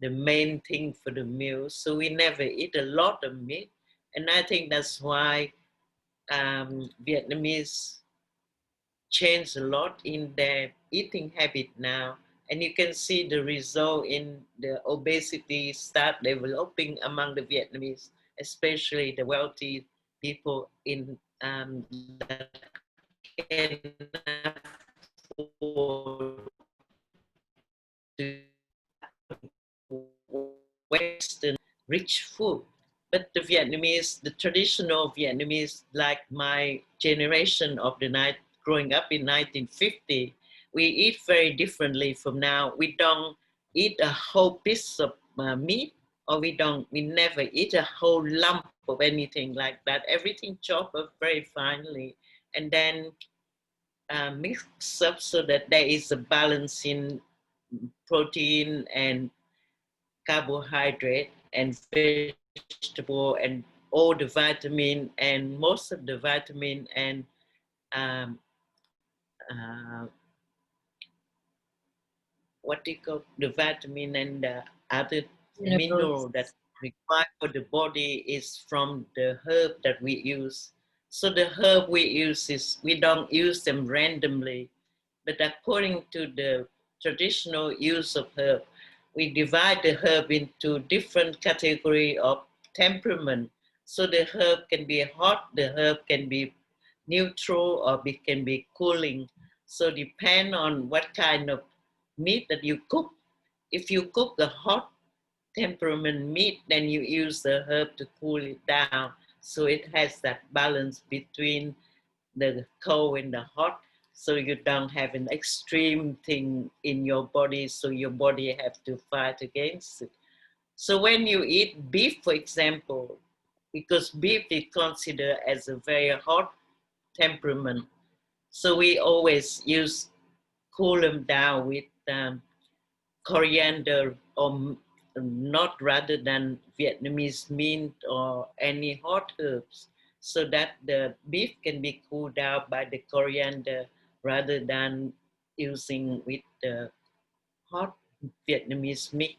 the main thing for the meal. So we never eat a lot of meat. And I think that's why Vietnamese changed a lot in their eating habit now. And you can see the result in the obesity start developing among the Vietnamese, especially the wealthy people in that can afford to Western rich food. But the Vietnamese, the traditional Vietnamese, like my generation of the night, growing up in 1950, we eat very differently from now. We don't eat a whole piece of meat, or we never eat a whole lump of anything like that. Everything chopped up very finely. and then mix up so that there is a balance in protein and carbohydrate and vegetable and all the vitamin and most of the vitamin and um, uh, what do you call the vitamin and the other mineral that required for the body is from the herb that we use. So the herb we use is, we don't use them randomly, but according to the traditional use of herb, we divide the herb into different category of temperament. So the herb can be hot, the herb can be neutral, or it can be cooling. So depend on what kind of meat that you cook. If you cook the hot temperament meat, then you use the herb to cool it down. So it has that balance between the cold and the hot. So you don't have an extreme thing in your body. So your body have to fight against it. So when you eat beef, for example, because beef is considered as a very hot temperament. So we always use cool them down with coriander or not rather than Vietnamese mint or any hot herbs, so that the beef can be cooled down by the coriander rather than using with the hot Vietnamese meat,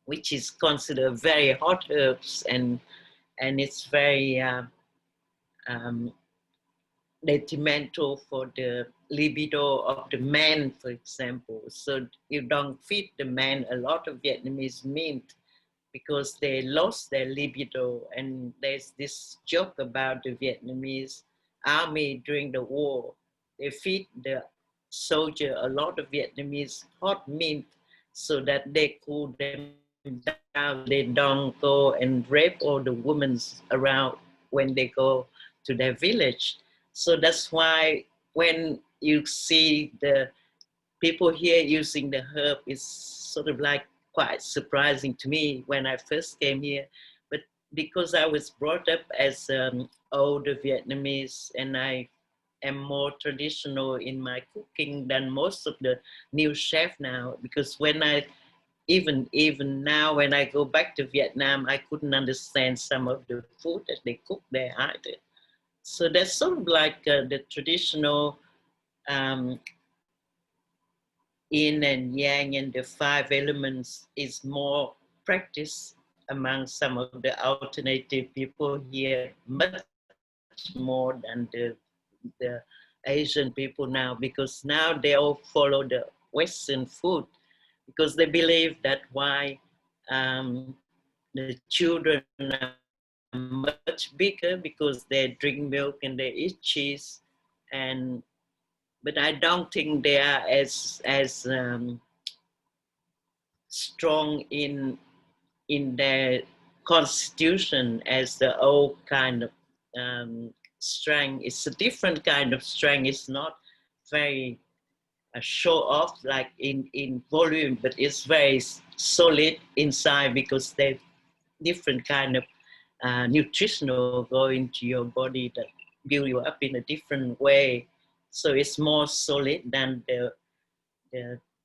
which is considered very hot herbs and it's very um, detrimental for the libido of the man, for example. So you don't feed the man a lot of Vietnamese meat because they lost their libido. And there's this joke about the Vietnamese army during the war. They feed the soldier a lot of Vietnamese hot meat so that they cool them down. They don't go and rape all the women around when they go to their village. So that's why when you see the people here using the herb, it's sort of like quite surprising to me when I first came here. But because I was brought up as older Vietnamese and I am more traditional in my cooking than most of the new chef now, because when I even now when I go back to Vietnam, I couldn't understand some of the food that they cook there either. So that's sort of like the traditional yin and yang and the five elements is more practiced among some of the alternative people here, much more than the Asian people now, because now they all follow the Western food because they believe that why the children are much bigger because they drink milk and they eat cheese, and but I don't think they are as strong in their constitution as the old kind of strength. It's a different kind of strength. It's not very show off like in volume, but it's very solid inside because they're different kind of nutritional go into your body that build you up in a different way. So it's more solid than the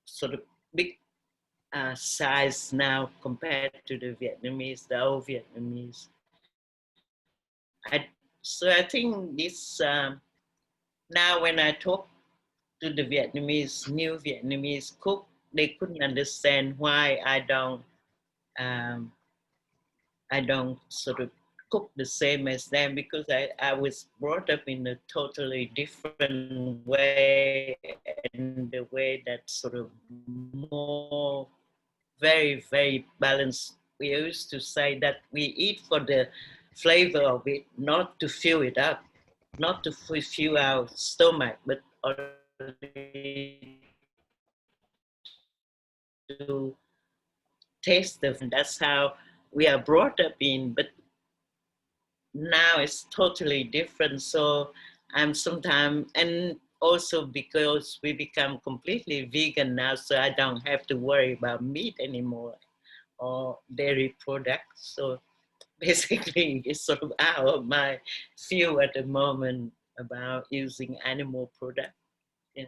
sort of big size now compared to the Vietnamese, the old Vietnamese. So I think this, now when I talk to the Vietnamese, new Vietnamese cook, they couldn't understand why I don't sort of cook the same as them, because I was brought up in a totally different way, and the way that sort of more very, very balanced. We used to say that we eat for the flavor of it, not to fill it up, not to fill our stomach, but to taste the food. That's how we are brought up in, but now it's totally different. So I'm sometimes, and also because we become completely vegan now, so I don't have to worry about meat anymore or dairy products. So basically it's sort of out of my field at the moment. about using animal product. Yeah.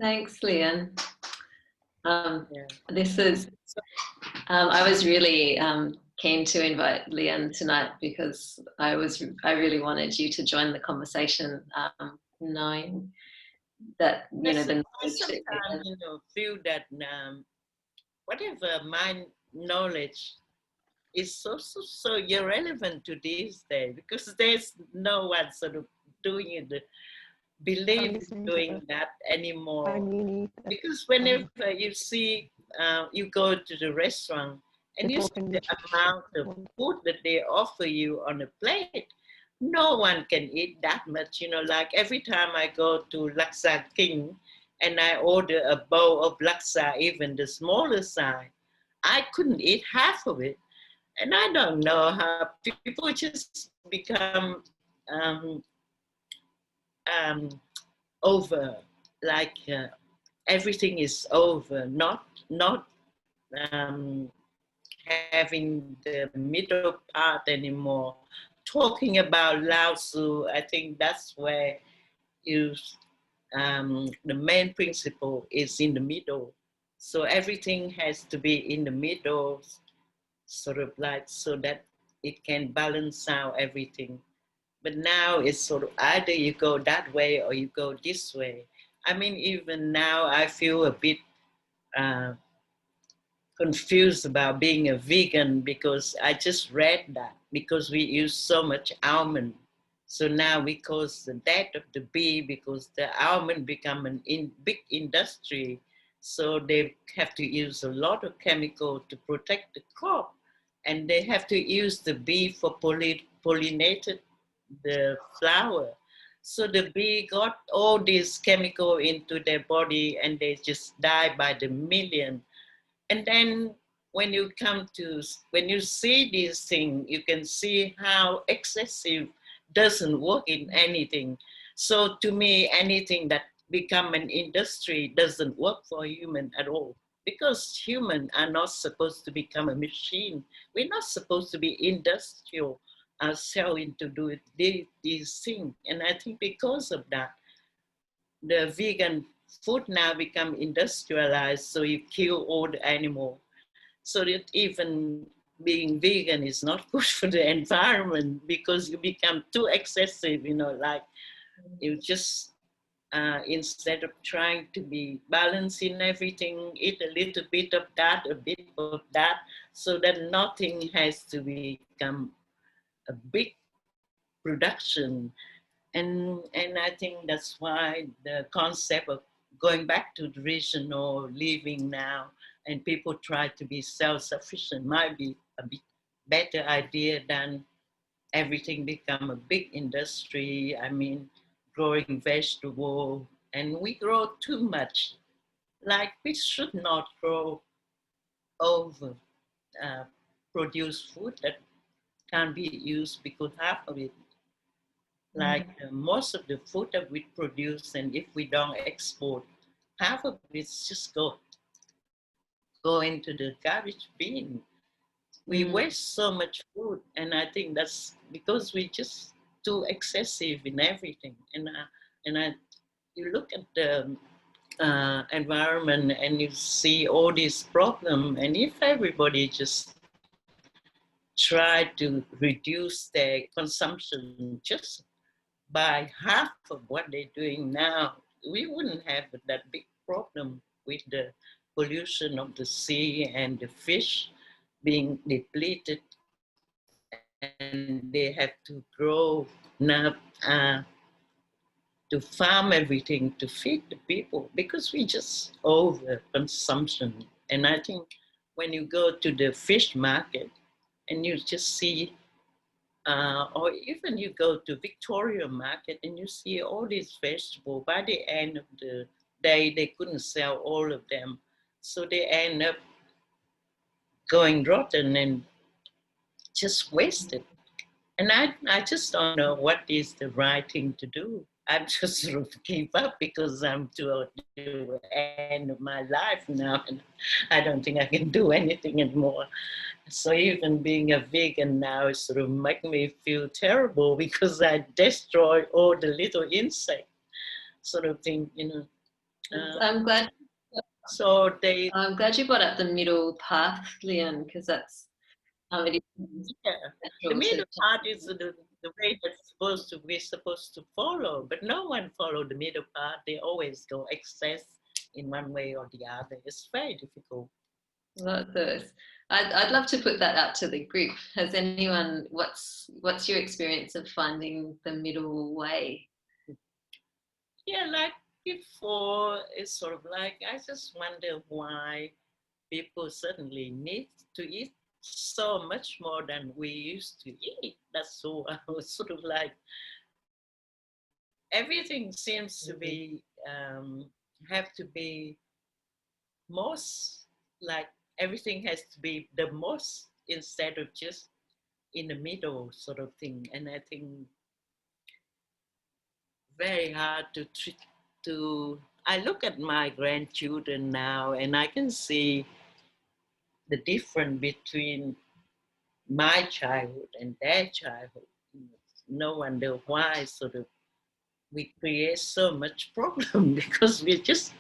Thanks, Leanne. Yeah. This is, I was really keen to invite Leanne tonight because I really wanted you to join the conversation, knowing that, you know, the knowledge that you have. Sometimes, you know, feel that whatever my knowledge is so irrelevant to this day, because there's no one sort of doing it, believe in doing that anymore. Because whenever you see, you go to the restaurant and you see the amount of food that they offer you on a plate, no one can eat that much. You know, like every time I go to Laksa King and I order a bowl of laksa, even the smaller size, I couldn't eat half of it. And I don't know how people just become um, over, like everything is over, not um, having the middle part anymore. Talking about Lao Tzu, I think that's where you the main principle is in the middle. So everything has to be in the middle, sort of like, so that it can balance out everything. But now it's sort of either you go that way or you go this way. I mean, even now I feel a bit uh, confused about being a vegan, because I just read that because we use so much almond. So now we cause the death of the bee because the almond become big industry. So they have to use a lot of chemical to protect the crop. And they have to use the bee for pollinated the flower. So the bee got all this chemical into their body and they just die by the million. And then when you see these things, you can see how excessive doesn't work in anything. So to me, anything that become an industry doesn't work for human at all, because humans are not supposed to become a machine. We're not supposed to be industrial ourselves into do these things. And I think because of that, the vegan food now become industrialized, so you kill all the animal. So that even being vegan is not good for the environment, because you become too excessive, you know, like you just, instead of trying to be balanced in everything, eat a little bit of that, a bit of that, so that nothing has to become a big production. And I think that's why the concept of going back to the regional living now, and people try to be self-sufficient, might be a bit better idea than everything become a big industry. I mean, growing vegetable, and we grow too much. Like, we should not grow over uh, produce food that can be used, because half of it, like most of the food that we produce, and if we don't export, half of it just go into the garbage bin. We waste so much food, and I think that's because we just too excessive in everything. And you look at the environment and you see all these problems, and if everybody just try to reduce their consumption just by half of what they're doing now, we wouldn't have that big problem with the pollution of the sea and the fish being depleted, and they have to grow enough to farm everything to feed the people, because we just over consumption. And I think when you go to the fish market and you just see, or even you go to Victoria Market and you see all these vegetables, by the end of the day, they couldn't sell all of them. So they end up going rotten and just wasted. And I just don't know what is the right thing to do. I'm just sort of give up because I'm to the end of my life now, and I don't think I can do anything anymore. So even being a vegan now is sort of make me feel terrible because I destroy all the little insect sort of thing, you know. I'm glad. So they, I'm glad you brought up the middle path, Leon, because that's it is yeah, the natural middle to. part is the way that's we're supposed to follow, but no one follow the middle part. They always go excess in one way or the other. It's very difficult. I'd love to put that out to the group. Has anyone? What's your experience of finding the middle way? Yeah, like before, it's sort of like I just wonder why people certainly need to eat so much more than we used to eat. That's so I was sort of like everything seems to be have to be most like everything has to be the most instead of just in the middle sort of thing. And I think very hard to I look at my grandchildren now and I can see the difference between my childhood and their childhood. No wonder why sort of we create so much problem because we just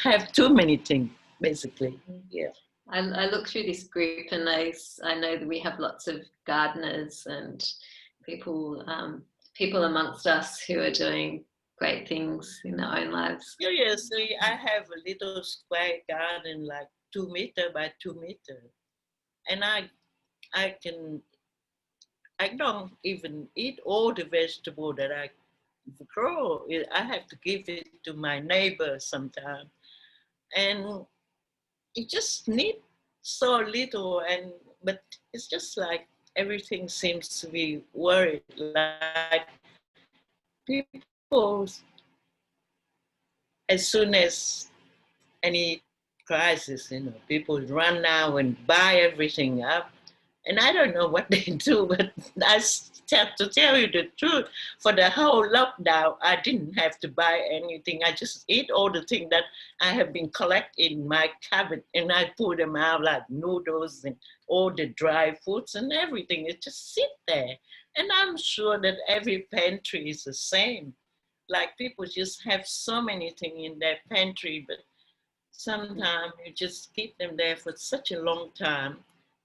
have too many things basically. Yeah. I look through this group and I know that we have lots of gardeners and people people amongst us who are doing great things in their own lives. Yeah, so I have a little square garden like 2 meter by 2 meter. And I don't even eat all the vegetable that I grow. I have to give it to my neighbor sometimes. And it just need so little but it's just like everything seems to be worried. Like people, as soon as any crisis, people run now and buy everything up. And I don't know what they do, but to tell you the truth, for the whole lockdown, I didn't have to buy anything. I just eat all the things that I have been collecting in my cabinet, and I put them out like noodles and all the dry foods and everything. It just sit there. And I'm sure that every pantry is the same. Like people just have so many things in their pantry, but sometimes you just keep them there for such a long time.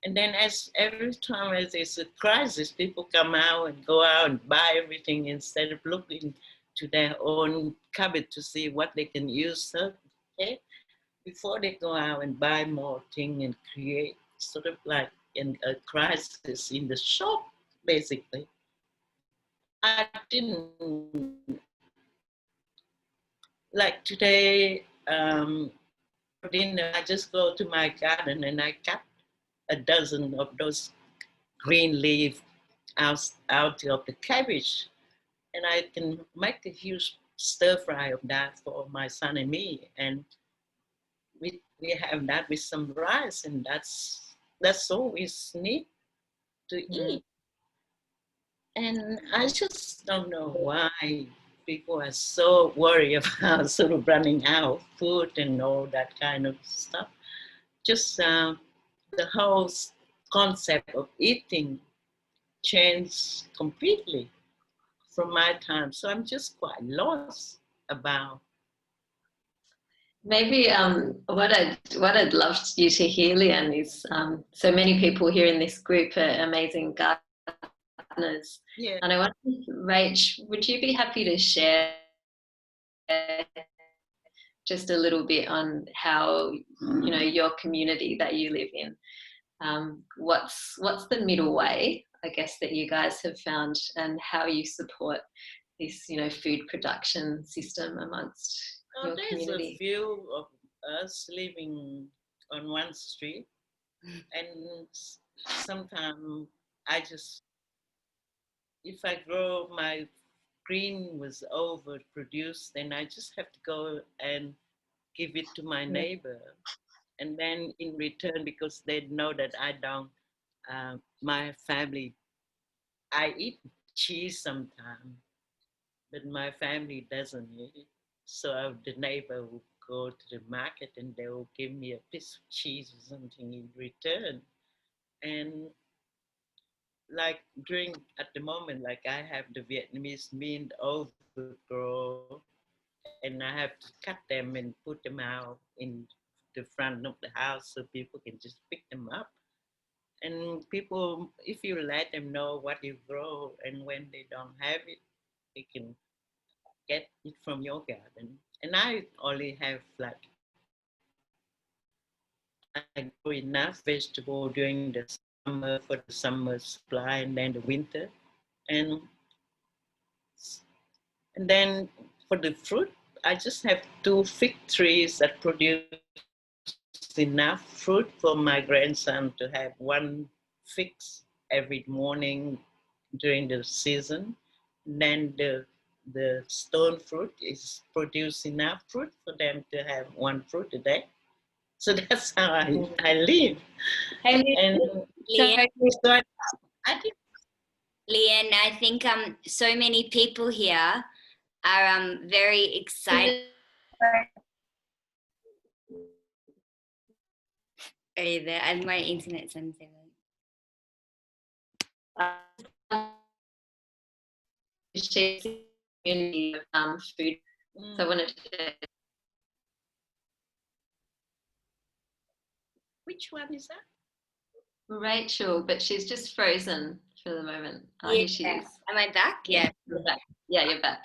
And then as every time as there's a crisis, people come out and go out and buy everything instead of looking to their own cupboard to see what they can use. So, okay, before they go out and buy more things and create sort of like a crisis in the shop, basically. I didn't, like today, for dinner, I just go to my garden and I cut a dozen of those green leaf out of the cabbage. And I can make a huge stir fry of that for my son and me. And we have that with some rice, and that's all we need to eat. And I just don't know why people are so worried about sort of running out of food and all that kind of stuff. Just the whole concept of eating changed completely from my time. So I'm just quite lost about. Maybe what I'd love you to hear, Leanne, is so many people here in this group are amazing gardeners. Yeah. And I wonder, Rach, would you be happy to share just a little bit on how your community that you live in, what's the middle way, I guess, that you guys have found, and how you support this food production system amongst your there's community? a few of us living on one street, and sometimes if I grow my green was overproduced, then I just have to go and give it to my neighbor. And then in return, because they know that I don't, my family, I eat cheese sometimes. but my family doesn't eat it. So the neighbor will go to the market and they will give me a piece of cheese or something in return. And like during at the moment, like I have the Vietnamese mint overgrow, and I have to cut them and put them out in the front of the house so people can just pick them up. And people, if you let them know what you grow, and when they don't have it, they can get it from your garden. And I only have like I grow enough vegetable during the summer for the summer supply and then the winter. And and then for the fruit, I just have 2 fig trees that produce enough fruit for my grandson to have 1 fig every morning during the season. Then the stone fruit is produce enough fruit for them to have 1 fruit a day. So that's how I live. And Leanne, so I think Leanne, I think so many people here are very excited. Are you there? And my internet's unstable. Community of food. So I wanted to. Which one is that? Rachel, but she's just frozen for the moment. Oh, Yeah. here she is. Am I back? Yeah. You're back. Yeah, you're back.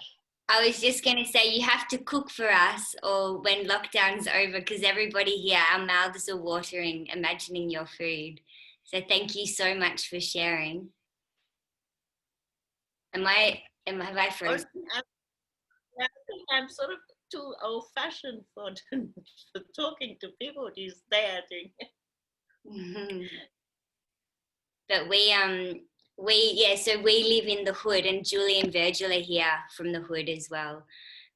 I was just going to say you have to cook for us or when lockdown's over because everybody here, our mouths are watering, imagining your food. So thank you so much for sharing. Have I frozen? I think I'm sort of too old-fashioned for talking to people these days, I think. But so we live in the hood and Julie and Virgil are here from the hood as well,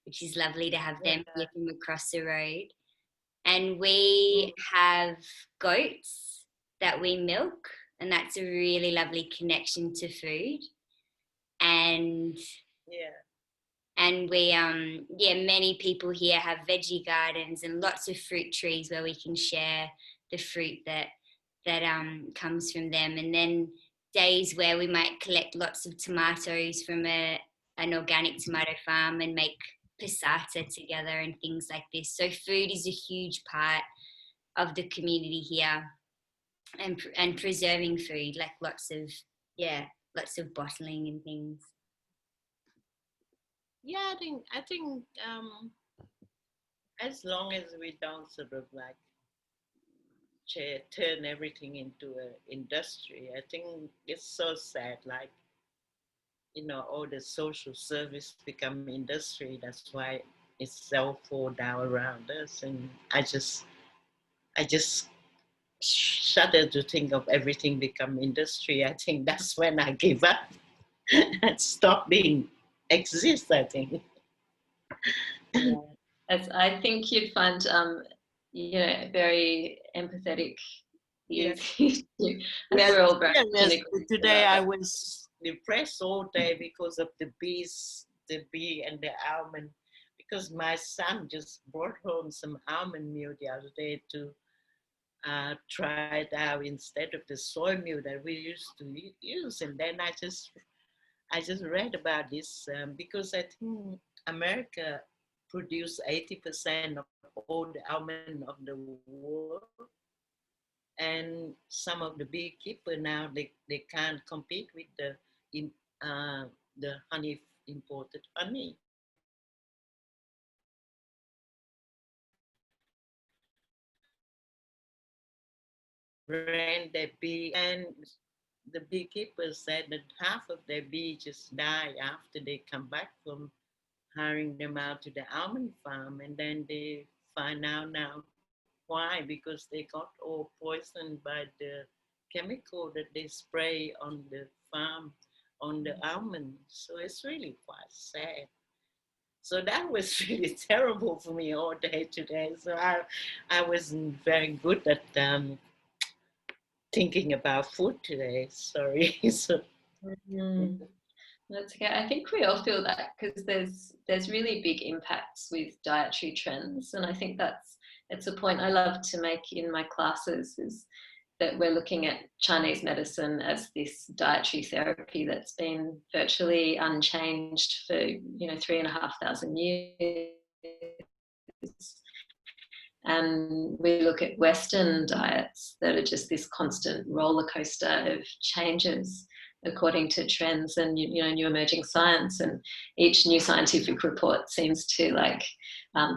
which is lovely to have them here from across the road. And we have goats that we milk, and that's a really lovely connection to food. And we many people here have veggie gardens and lots of fruit trees where we can share the fruit that comes from them. And then days where we might collect lots of tomatoes from an organic tomato farm and make passata together and things like this. So food is a huge part of the community here, and preserving food, like lots of bottling and things. Yeah, I think as long as we don't sort of like turn everything into an industry, I think it's so sad. Like, all the social service become industry. That's why it's so fall down around us. And I just shudder to think of everything become industry. I think that's when I give up and stop being exist, I think. Yeah. As I think you'd find very empathetic. Yeah. We're all very today I was depressed all day because of the bee and the almond, because my son just brought home some almond meal the other day to try it out instead of the soy meal that we used to use. And then I just read about this because I think America produce 80% of all the almond of the world. And some of the beekeepers now, they can't compete with the honey, imported honey. Ran their bee, and the beekeepers said that half of their bees just die after they come back from hiring them out to the almond farm, and then they find out now why, because they got all poisoned by the chemical that they spray on the farm on the almond. So it's really quite sad. So that was really terrible for me all day today. So I wasn't very good at thinking about food today. Sorry. So, That's okay. I think we all feel that because there's really big impacts with dietary trends, and I think it's a point I love to make in my classes, is that we're looking at Chinese medicine as this dietary therapy that's been virtually unchanged for 3,500 years. And we look at Western diets that are just this constant roller coaster of changes according to trends and new emerging science, and each new scientific report seems to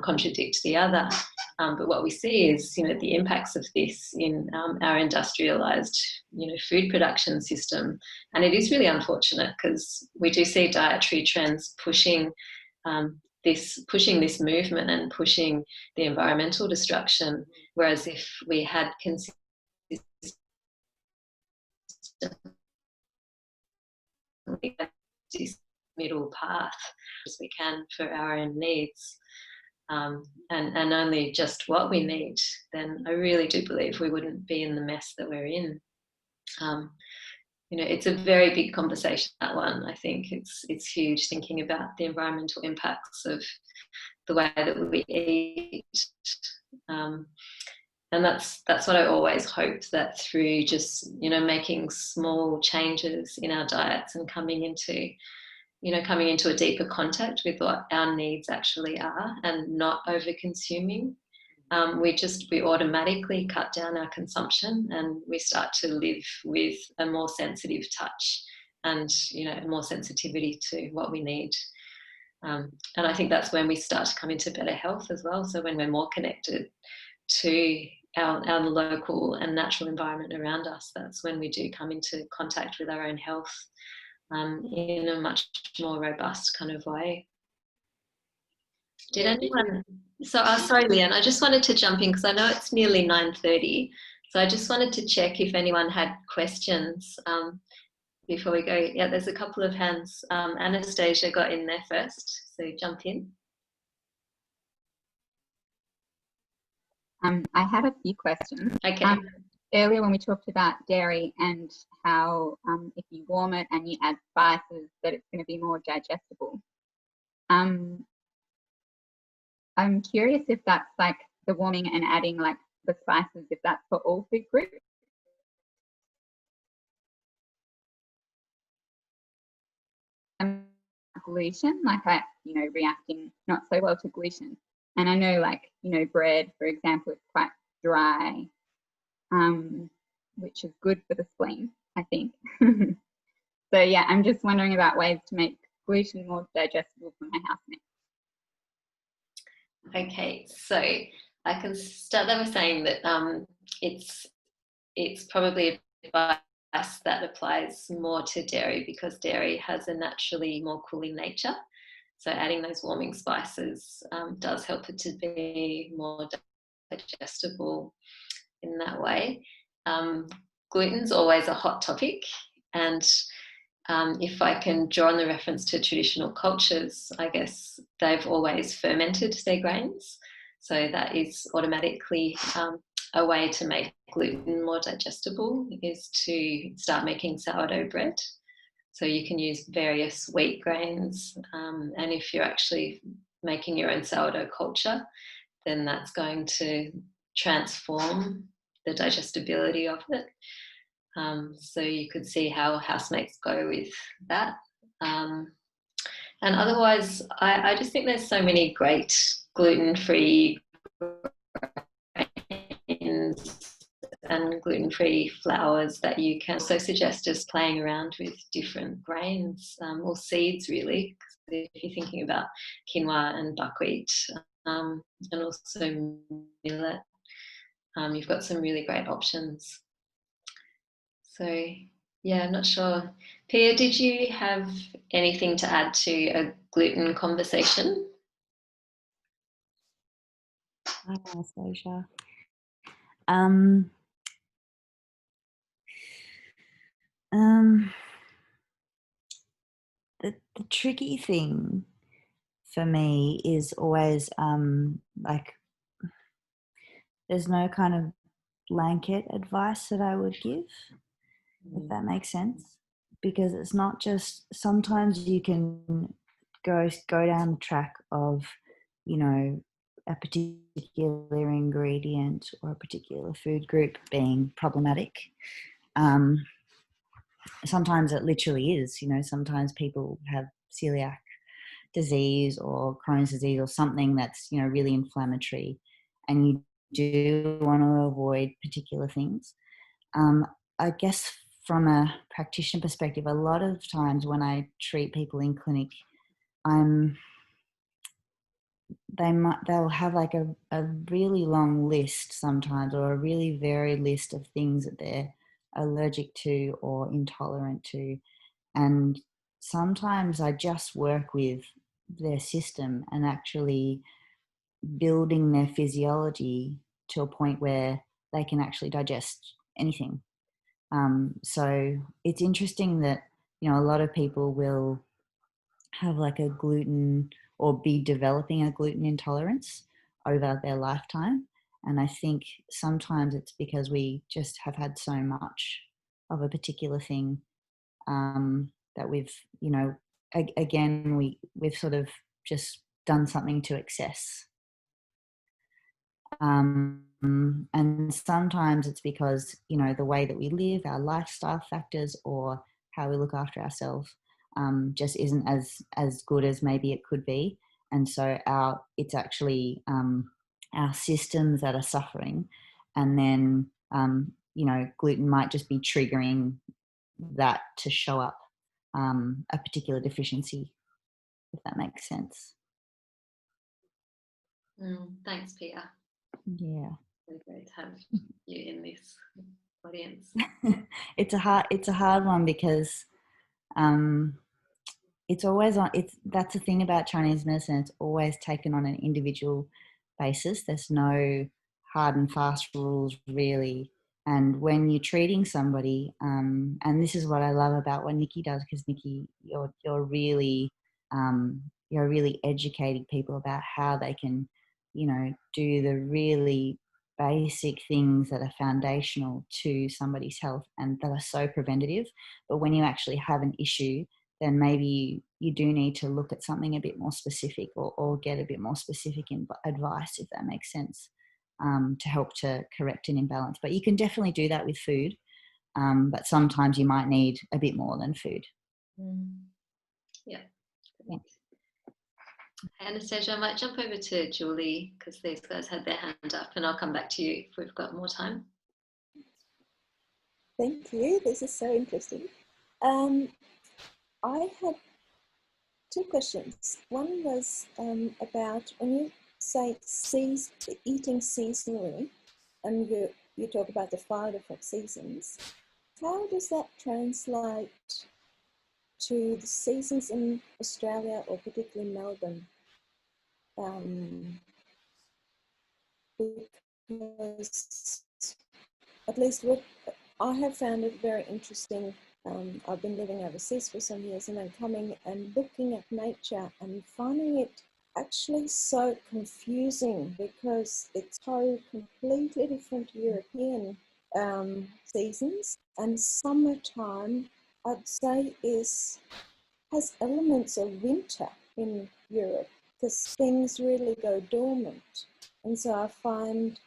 contradict the other. But what we see is the impacts of this in our industrialized food production system, and it is really unfortunate because we do see dietary trends pushing this movement and pushing the environmental destruction, whereas if we had this middle path as we can for our own needs, and only just what we need, then I really do believe we wouldn't be in the mess that we're in. It's a very big conversation, that one. I think it's huge, thinking about the environmental impacts of the way that we eat. And that's what I always hope, that through just making small changes in our diets and coming into a deeper contact with what our needs actually are and not over consuming, we automatically cut down our consumption, and we start to live with a more sensitive touch and more sensitivity to what we need. And I think that's when we start to come into better health as well. So when we're more connected to our local and natural environment around us, that's when we do come into contact with our own health in a much more robust kind of way. Did anyone? So, sorry, Leanne, I just wanted to jump in because I know it's nearly 9:30. So I just wanted to check if anyone had questions before we go. Yeah, there's a couple of hands. Anastasia got in there first, so jump in. I had a few questions. Okay. Earlier when we talked about dairy and how if you warm it and you add spices that it's going to be more digestible. I'm curious if that's like the warming and adding like the spices, if that's for all food groups. Gluten, like reacting not so well to gluten. And I know bread, for example, it's quite dry, which is good for the spleen, I think. So yeah, I'm just wondering about ways to make gluten more digestible for my housemates. Okay, so I can start by saying that it's probably advice that applies more to dairy, because dairy has a naturally more cooling nature. So adding those warming spices does help it to be more digestible in that way. Gluten's always a hot topic, and if I can draw on the reference to traditional cultures, I guess they've always fermented their grains. So that is automatically a way to make gluten more digestible, is to start making sourdough bread. So you can use various wheat grains, and if you're actually making your own sourdough culture, then that's going to transform the digestibility of it. So you could see how housemates go with that. And otherwise, I just think there's so many great gluten-free grains and gluten-free flours that you can also suggest just playing around with different grains or seeds, really. If you're thinking about quinoa and buckwheat and also millet, you've got some really great options. So yeah, I'm not sure. Pia, did you have anything to add to a gluten conversation? Hi, Anastasia. The tricky thing for me is always there's no kind of blanket advice that I would give, if that makes sense. because it's not just, sometimes you can go down the track of, you know, a particular ingredient or a particular food group being problematic. Sometimes it literally is, you know, sometimes people have celiac disease or Crohn's disease or something that's, you know, really inflammatory, and you do want to avoid particular things. I guess from a practitioner perspective, a lot of times when I treat people in clinic, they'll have like a really long list sometimes, or a really varied list of things that they're allergic to or intolerant to. And sometimes I just work with their system and actually building their physiology to a point where they can actually digest anything. So it's interesting that, you know, a lot of people will have like a gluten, or be developing a gluten intolerance over their lifetime. And I think sometimes it's because we just have had so much of a particular thing, that we've, you know, again, we've sort of just done something to excess. And sometimes it's because, you know, the way that we live, our lifestyle factors, or how we look after ourselves, just isn't as good as maybe it could be. And so it's actually our systems that are suffering. And then, you know, gluten might just be triggering that to show up, a particular deficiency, if that makes sense. Thanks, Peter. Yeah. Really great to have you in this audience. It's a hard one, because it's always that's the thing about Chinese medicine, it's always taken on an individual basis. There's no hard and fast rules really. And when you're treating somebody, and this is what I love about what Nikki does, because Nikki, you're really educating people about how they can, you know, do the really basic things that are foundational to somebody's health and that are so preventative. But when you actually have an issue, then maybe you do need to look at something a bit more specific, or get a bit more specific in advice, if that makes sense, to help to correct an imbalance. But you can definitely do that with food, but sometimes you might need a bit more than food. Yeah. Anastasia, I might jump over to Julie, because these guys had their hand up, and I'll come back to you if we've got more time. Thank you. This is so interesting. I had two questions. One was about when you say eating seasonally, and you talk about the 5 different seasons. How does that translate to the seasons in Australia, or particularly Melbourne? Because at least what I have found it very interesting. I've been living overseas for some years, and then coming and looking at nature and finding it actually so confusing, because it's so completely different European seasons, and summertime I'd say has elements of winter in Europe, because things really go dormant, and so I find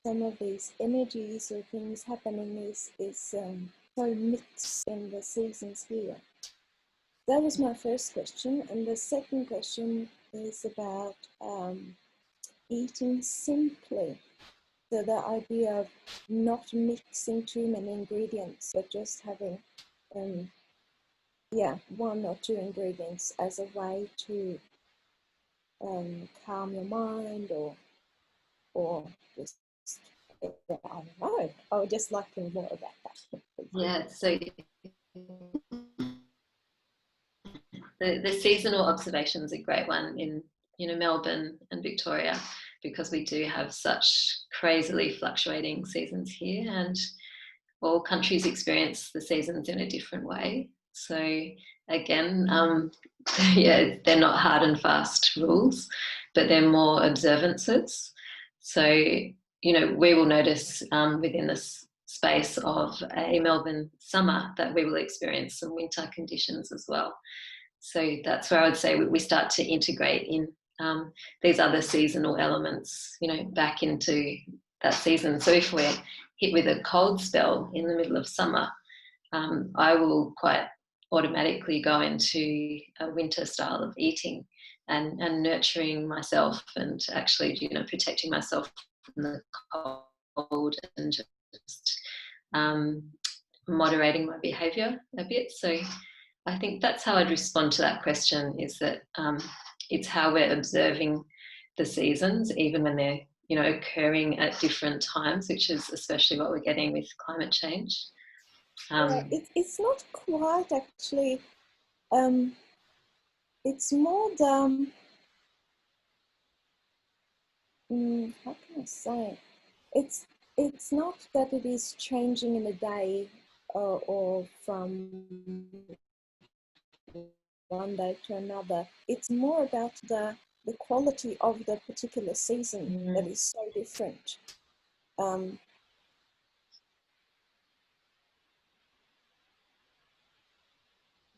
some of these energies or things happening is so mixed in the seasons here. That was my first question. And the second question is about eating simply. So the idea of not mixing too many ingredients, but just having 1 or 2 ingredients as a way to calm your mind, or just, I don't know. I would just like to know more about that. Yeah, so the seasonal observation is a great one in, you know, Melbourne and Victoria, because we do have such crazily fluctuating seasons here, and all countries experience the seasons in a different way. So again, yeah, they're not hard and fast rules, but they're more observances. So, you know, we will notice within this space of a Melbourne summer that we will experience some winter conditions as well. So that's where I would say we start to integrate in these other seasonal elements, you know, back into that season. So if we're hit with a cold spell in the middle of summer, I will quite automatically go into a winter style of eating and nurturing myself, and actually, you know, protecting myself from the cold, and just moderating my behaviour a bit. So I think that's how I'd respond to that question, is that it's how we're observing the seasons, even when they're, you know, occurring at different times, which is especially what we're getting with climate change. It's not quite actually. It's more the how can I say? It's not that it is changing in a day or from one day to another. It's more about the quality of the particular season that is so different.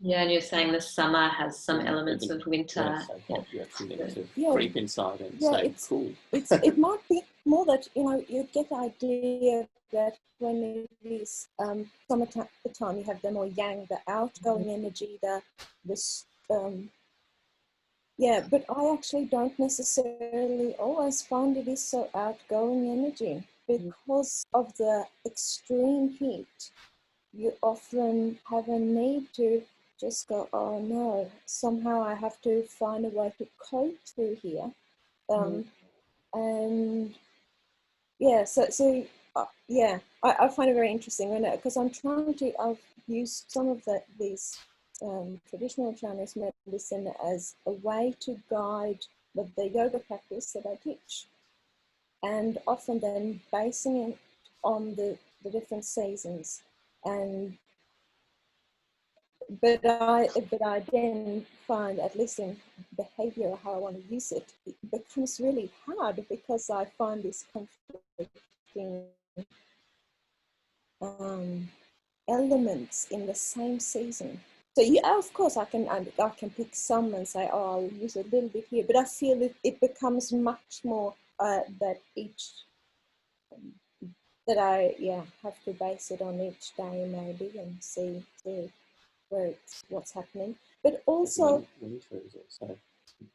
Yeah, and you're saying the summer has some elements of winter. You actually need to creep inside and stay cool. It might be more that, you know, you get the idea that when it is summertime, you have the more yang, the outgoing energy, but I actually don't necessarily always find it is so outgoing energy, because of the extreme heat. You often have a need to just go, oh no, somehow I have to find a way to cope through here. And yeah, I find it very interesting, because I'm trying to, I've used some of these traditional Chinese medicine as a way to guide the yoga practice that I teach, and often then basing it on the different seasons. But I then find, at least in behavior, how I want to use it, it becomes really hard, because I find these conflicting elements in the same season. So of course, I can pick some and say, oh, I'll use a little bit here, but I feel it becomes much more that I have to base it on each day maybe, and see what's happening. But also, winter is also,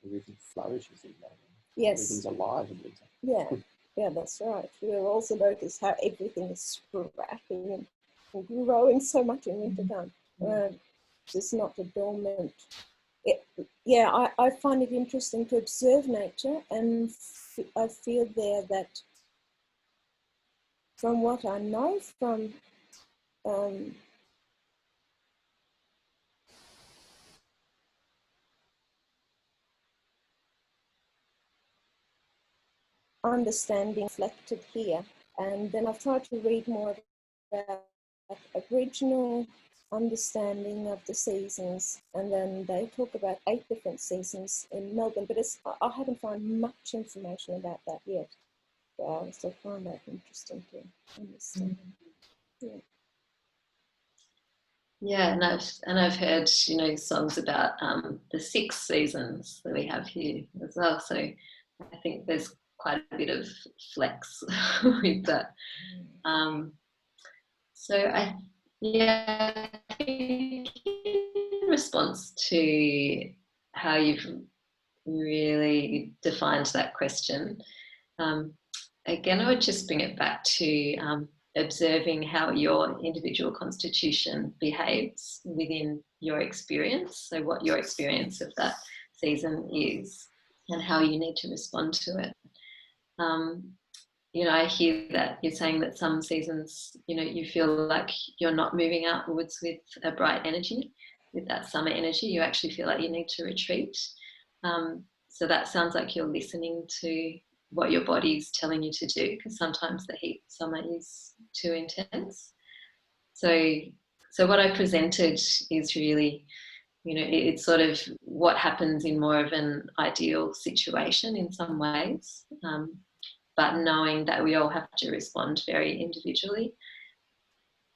everything flourishes in Melbourne. Yes, everything's alive in winter. Yeah, that's right. We'll also notice how everything is sprouting and growing so much in wintertime. It's not a dormant. I find it interesting to observe nature, and I feel there that, from what I know from understanding reflected here, and then I've tried to read more about Aboriginal understanding of the seasons, and then they talk about 8 different seasons in Melbourne, but I haven't found much information about that yet. So I find that interesting to understand. Yeah, and I've heard, you know, songs about the 6 seasons that we have here as well. So I think there's quite a bit of flex with that. So I think in response to how you've really defined that question, again, I would just bring it back to observing how your individual constitution behaves within your experience. So what your experience of that season is, and how you need to respond to it. You know, I hear that you're saying that some seasons, you know, you feel like you're not moving outwards with a bright energy, with that summer energy. You actually feel like you need to retreat. So that sounds like you're listening to what your body's telling you to do, because sometimes the heat summer is too intense. So what I presented is really, you know, it's sort of what happens in more of an ideal situation in some ways, but knowing that we all have to respond very individually.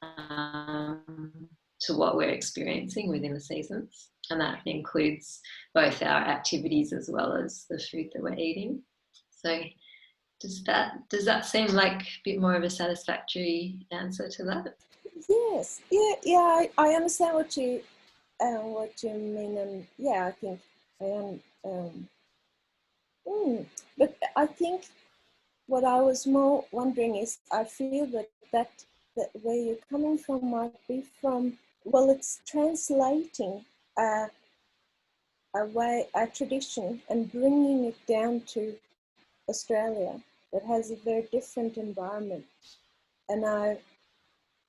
to what we're experiencing within the seasons. And that includes both our activities as well as the food that we're eating. So does that seem like a bit more of a satisfactory answer to that? Yes, yeah. I understand what you mean, and yeah, I think I am. But I think what I was more wondering is, I feel that where you're coming from might be from, well, it's translating a tradition and bringing it down to Australia that has a very different environment. And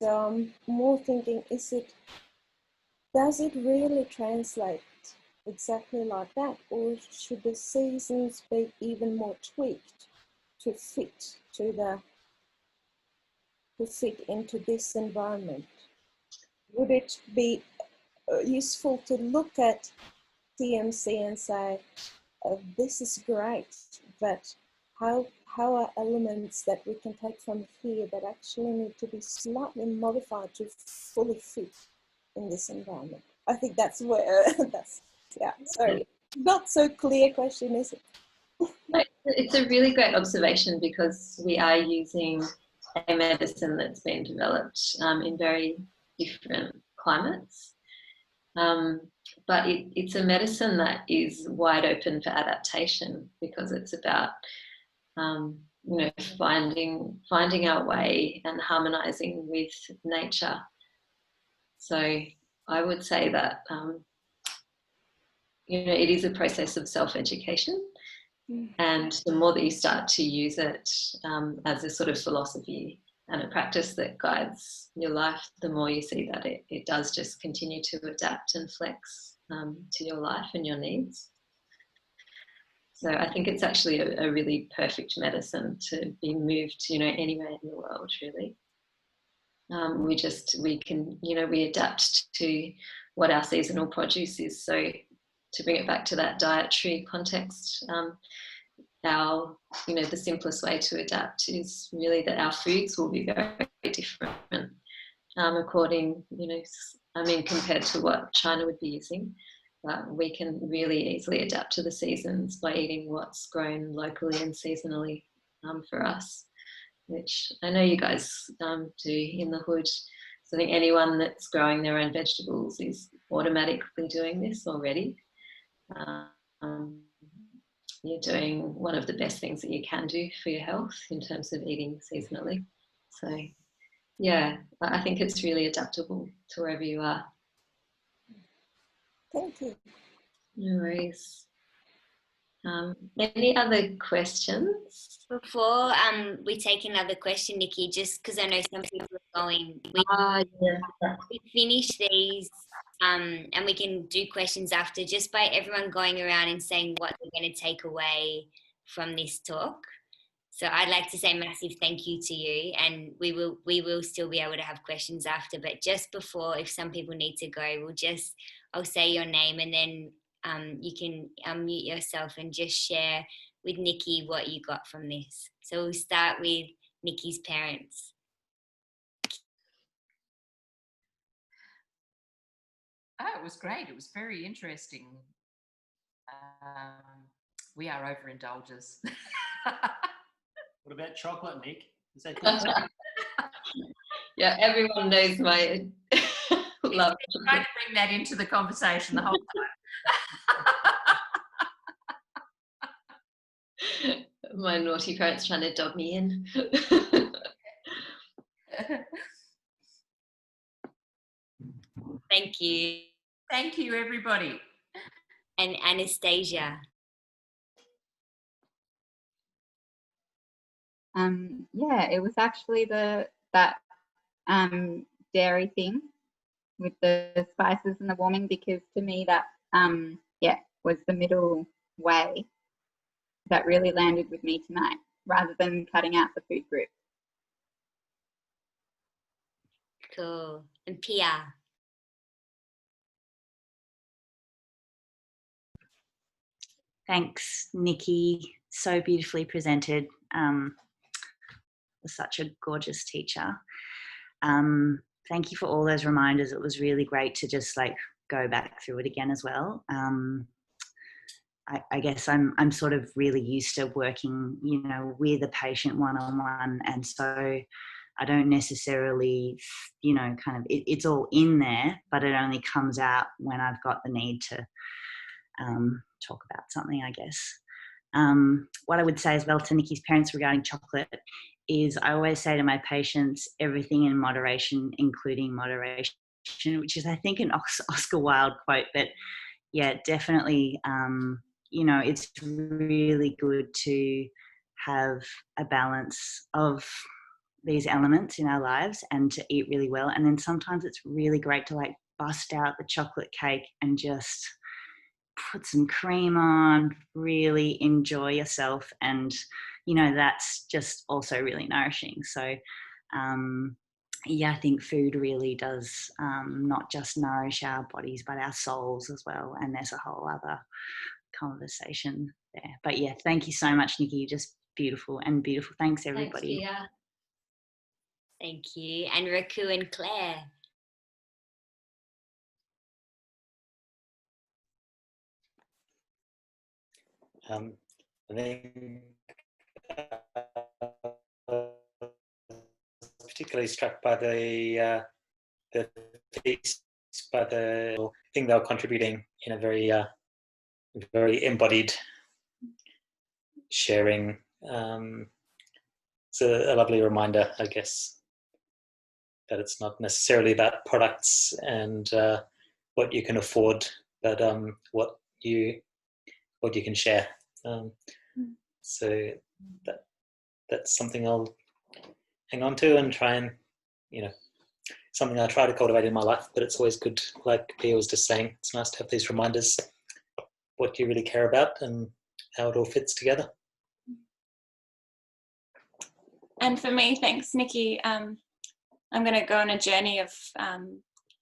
so I'm more thinking, does it really translate exactly like that, or should the seasons be even more tweaked to fit into this environment? Would it be useful to look at TMC and say, this is great, but how are elements that we can take from here that actually need to be slightly modified to fully fit in this environment? I think that's where sorry, not so clear question, is it? It's a really great observation, because we are using a medicine that's been developed in very different climates. But it's a medicine that is wide open for adaptation, because it's about finding our way and harmonizing with nature. So I would say that it is a process of self-education, and the more that you start to use it as a sort of philosophy and a practice that guides your life, the more you see that it does just continue to adapt and flex to your life and your needs. So I think it's actually a really perfect medicine to be moved, anywhere in the world, really. We adapt to what our seasonal produce is. So to bring it back to that dietary context, the simplest way to adapt is really that our foods will be very, very different compared to what China would be using. But we can really easily adapt to the seasons by eating what's grown locally and seasonally for us, which I know you guys do in the hood. So I think anyone that's growing their own vegetables is automatically doing this already. You're doing one of the best things that you can do for your health in terms of eating seasonally. So yeah, I think it's really adaptable to wherever you are. Thank you. No worries. Any other questions? Before we take another question, Nikki, just because I know some people are going, we finish these and we can do questions after, just by everyone going around and saying what they're going to take away from this talk. So I'd like to say massive thank you to you, and we will still be able to have questions after, but just before, if some people need to go, I'll say your name, and then you can unmute yourself and just share with Nikki what you got from this. So we'll start with Nikki's parents. Oh, it was great. It was very interesting. We are overindulgers. What about chocolate, Nick? Is that good? Yeah, everyone knows my love. I'm trying to bring that into the conversation the whole time. My naughty parents trying to dog me in. Thank you. Thank you, everybody. And Anastasia. Yeah, it was actually that dairy thing with the spices and the warming, because to me that was the middle way that really landed with me tonight, rather than cutting out the food group. Cool. And Pia. Thanks, Nikki. So beautifully presented. Was such a gorgeous teacher. thank you for all those reminders. It was really great to just like go back through it again as well. I guess I'm sort of really used to working, you know, with a patient one-on-one, and so I don't necessarily, you know, kind of it's all in there, but it only comes out when I've got the need to talk about something, I guess. What I would say as well to Nikki's parents regarding chocolate is I always say to my patients, everything in moderation, including moderation, which is I think an Oscar Wilde quote, but yeah, definitely, you know, it's really good to have a balance of these elements in our lives and to eat really well. And then sometimes it's really great to like bust out the chocolate cake and just put some cream on, really enjoy yourself. And, you know, that's just also really nourishing. So, yeah, I think food really does not just nourish our bodies, but our souls as well. And there's a whole other conversation there. But yeah, thank you so much, Nikki. You're just beautiful and beautiful. Thanks, everybody. Thanks, Pia. Thank you. And Raku and Claire. I think particularly struck by the piece, by the thing they were contributing in a very very embodied sharing. It's a lovely reminder, I guess, that it's not necessarily about products and what you can afford, but what you can share. So that's something I'll hang on to and try and, you know, something I try to cultivate in my life, but it's always good, like Pia was just saying, it's nice to have these reminders, what you really care about and how it all fits together. And for me, thanks, Nikki, I'm going to go on a journey of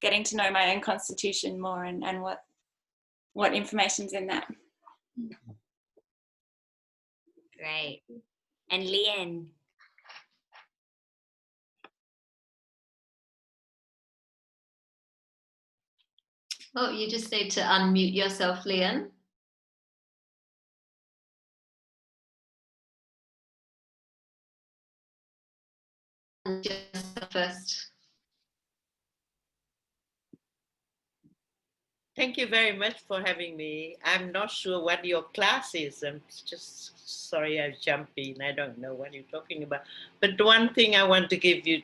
getting to know my own constitution more and what information's in that. Great. And Leanne. Oh, you just need to unmute yourself, Leanne. Just first. Thank you very much for having me. I'm not sure what your class is. I'm just sorry I jumped in. I don't know what you're talking about. But the one thing I want to give you,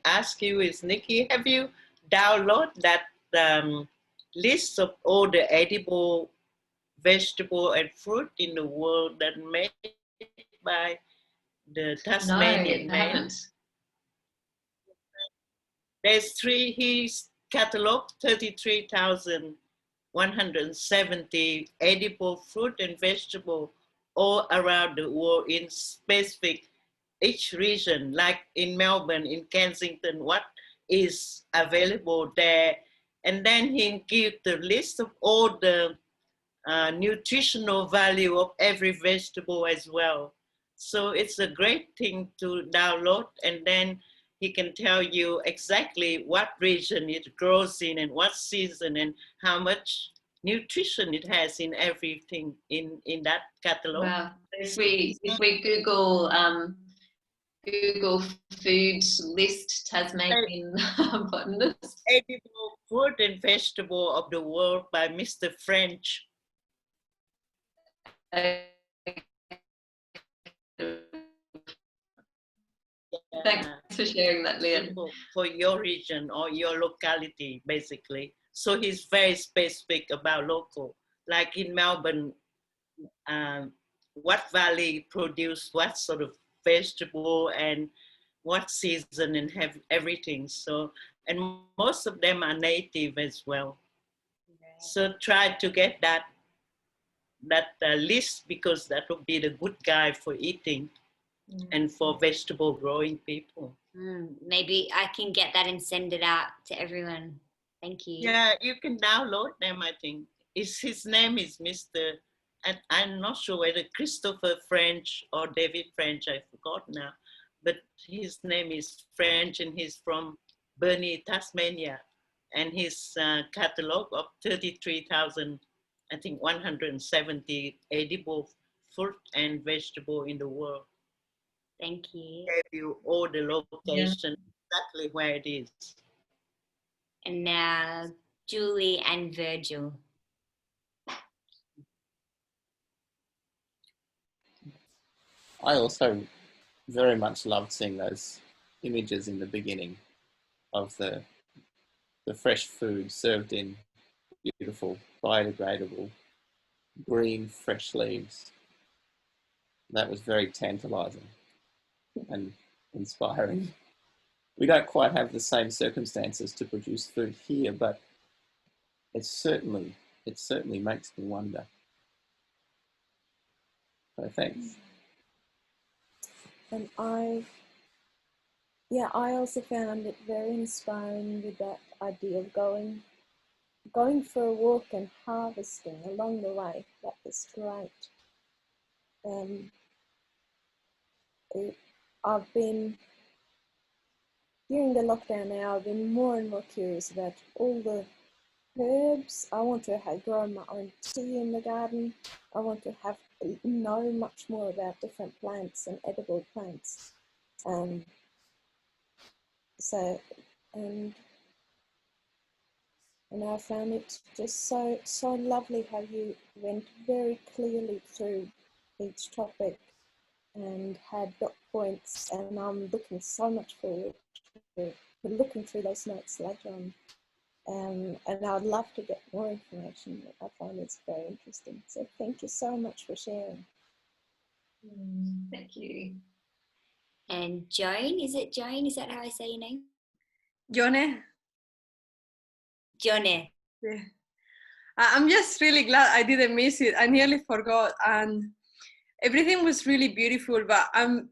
ask you is, Nikki, have you downloaded that list of all the edible vegetable and fruit in the world that made by the Tasmanian No, I man? haven't. There's he's cataloged 33,170 edible fruit and vegetable all around the world in specific each region, like in Melbourne, in Kensington, what is available there. And then he gives the list of all the nutritional value of every vegetable as well. So it's a great thing to download, and then he can tell you exactly what region it grows in and what season and how much nutrition it has in everything in that catalog. Wow. If we Google Google food list Tasmanian botanist. Edible fruit and vegetable of the world by Mr. French. Thanks for sharing that, Leanne. For your region or your locality, basically. So he's very specific about local. Like in Melbourne, what valley produce what sort of vegetable and what season and have everything. So, and most of them are native as well. So try to get that list, because that would be the good guide for eating. And for vegetable growing people. Maybe I can get that and send it out to everyone. Thank you. Yeah, you can download them, I think. His name is Mr. And I'm not sure whether Christopher French or David French, I forgot now. But his name is French and he's from Bernie, Tasmania, and his catalog of 33,000, I think 170 edible fruit and vegetable in the world. Thank you. Gave you all the location, exactly where it is. And now Julie and Virgil. I also very much loved seeing those images in the beginning of the fresh food served in beautiful, biodegradable, green, fresh leaves. That was very tantalizing and inspiring. We don't quite have the same circumstances to produce food here, but it certainly makes me wonder. So thanks. And I also found it very inspiring with that idea of going for a walk and harvesting along the way. That was great. I've been, during the lockdown now, I've been more and more curious about all the herbs. I want to grow my own tea in the garden. I want to know much more about different plants and edible plants. And I found it just so lovely how you went very clearly through each topic and had dot points, and I'm looking so much forward to looking through those notes later on. And I'd love to get more information. I find it's very interesting. So thank you so much for sharing. Thank you. And Joan, is it Joan? Is that how I say your name? Jone. Yeah. I'm just really glad I didn't miss it. I nearly forgot, and everything was really beautiful. But I'm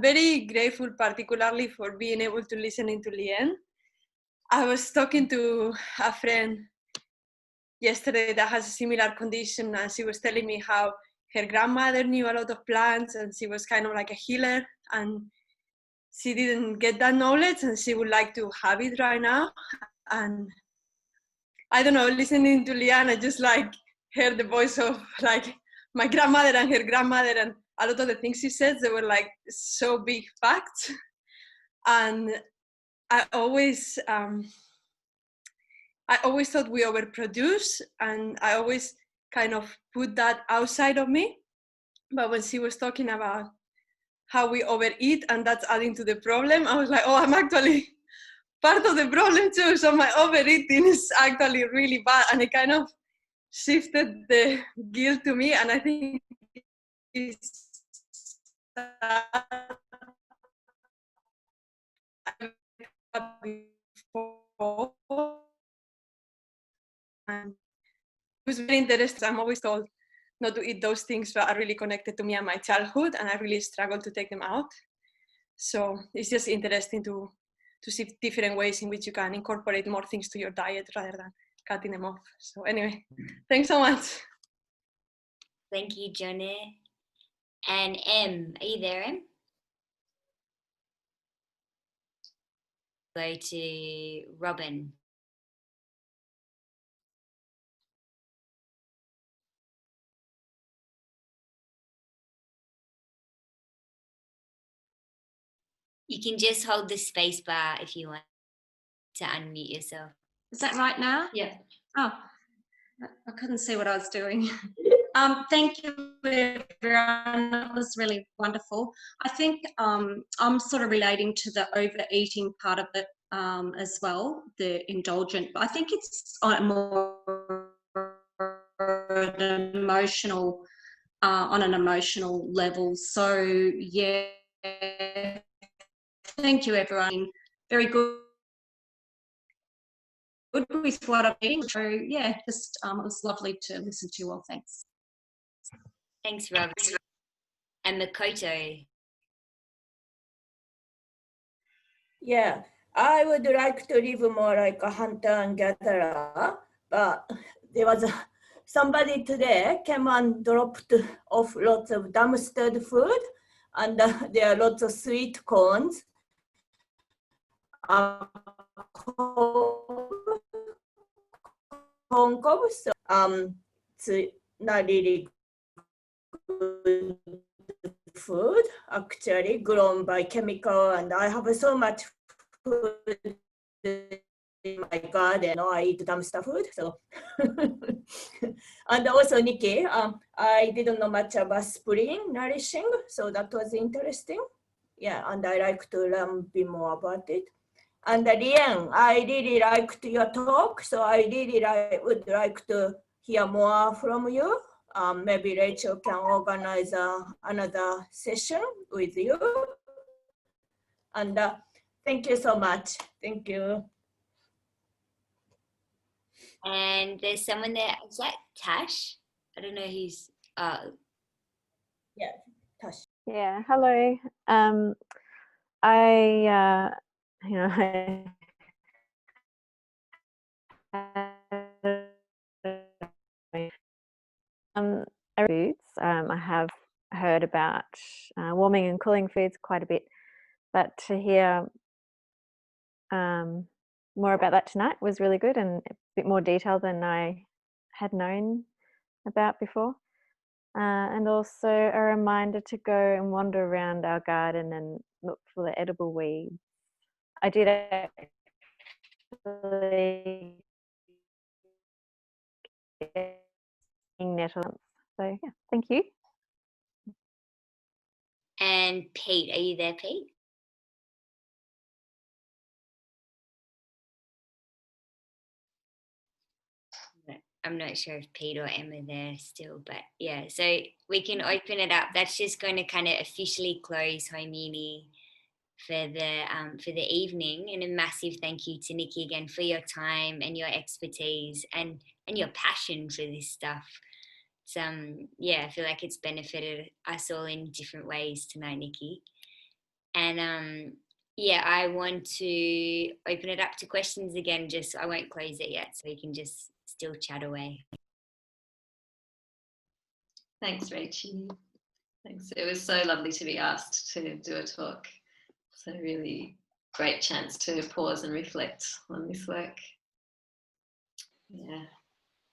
very grateful, particularly for being able to listen to Leanne. I was talking to a friend yesterday that has a similar condition, and she was telling me how her grandmother knew a lot of plants, and she was kind of like a healer, and she didn't get that knowledge, and she would like to have it right now. And I don't know, listening to Leanne, I just like heard the voice of like my grandmother and her grandmother, and a lot of the things she said, they were like so big facts. And I always thought we overproduce, and I always kind of put that outside of me. But when she was talking about how we overeat and that's adding to the problem, I was like, oh, I'm actually part of the problem too. So my overeating is actually really bad, and it kind of shifted the guilt to me. And I think it's and it was very interesting. I'm always told not to eat those things that are really connected to me and my childhood, and I really struggle to take them out. So it's just interesting to see different ways in which you can incorporate more things to your diet rather than cutting them off. So anyway, thanks so much. Thank you, Johnny. And M, are you there, M? Go to Robin. You can just hold the space bar if you want to unmute yourself. Is that right now? Yeah. Oh, I couldn't see what I was doing. Thank you, everyone. That was really wonderful. I think I'm sort of relating to the overeating part of it as well, the indulgent. But I think it's on an emotional level. So yeah, thank you, everyone. Very good with what I'm eating. So yeah, just it was lovely to listen to you all. Thanks. Thanks, Rob. And Makoto. Yeah, I would like to live more like a hunter and gatherer, but there was somebody today came and dropped off lots of dumpstered food, and there are lots of sweet corns. Hong Kong, so it's not really good food actually grown by chemical, and I have so much food in my garden. I eat dumpster food, so and also Nikki, I didn't know much about Spleen Nourishing, so that was interesting. Yeah, and I like to learn a bit more about it. And Lien, I really liked your talk, so I really would like to hear more from you. Maybe Rachel can organize another session with you. And thank you so much. Thank you. And there's someone there. Is that Tash? I don't know who's. Yeah, Tash. Yeah. Hello. I you know. Foods. I have heard about warming and cooling foods quite a bit, but to hear more about that tonight was really good and a bit more detail than I had known about before. And also a reminder to go and wander around our garden and look for the edible weeds. I did actually get nettles. So yeah, thank you. And Pete, are you there, Pete? I'm not sure if Pete or Emma are there still, but yeah, so we can open it up. That's just going to kind of officially close Home Uni for the evening. And a massive thank you to Nikki again for your time and your expertise and your passion for this stuff. It's, yeah, I feel like it's benefited us all in different ways tonight, Nikki. And yeah, I want to open it up to questions again. Just I won't close it yet, so we can just still chat away. Thanks, Rachel. Thanks. It was so lovely to be asked to do a talk. It's a really great chance to pause and reflect on this work. Yeah.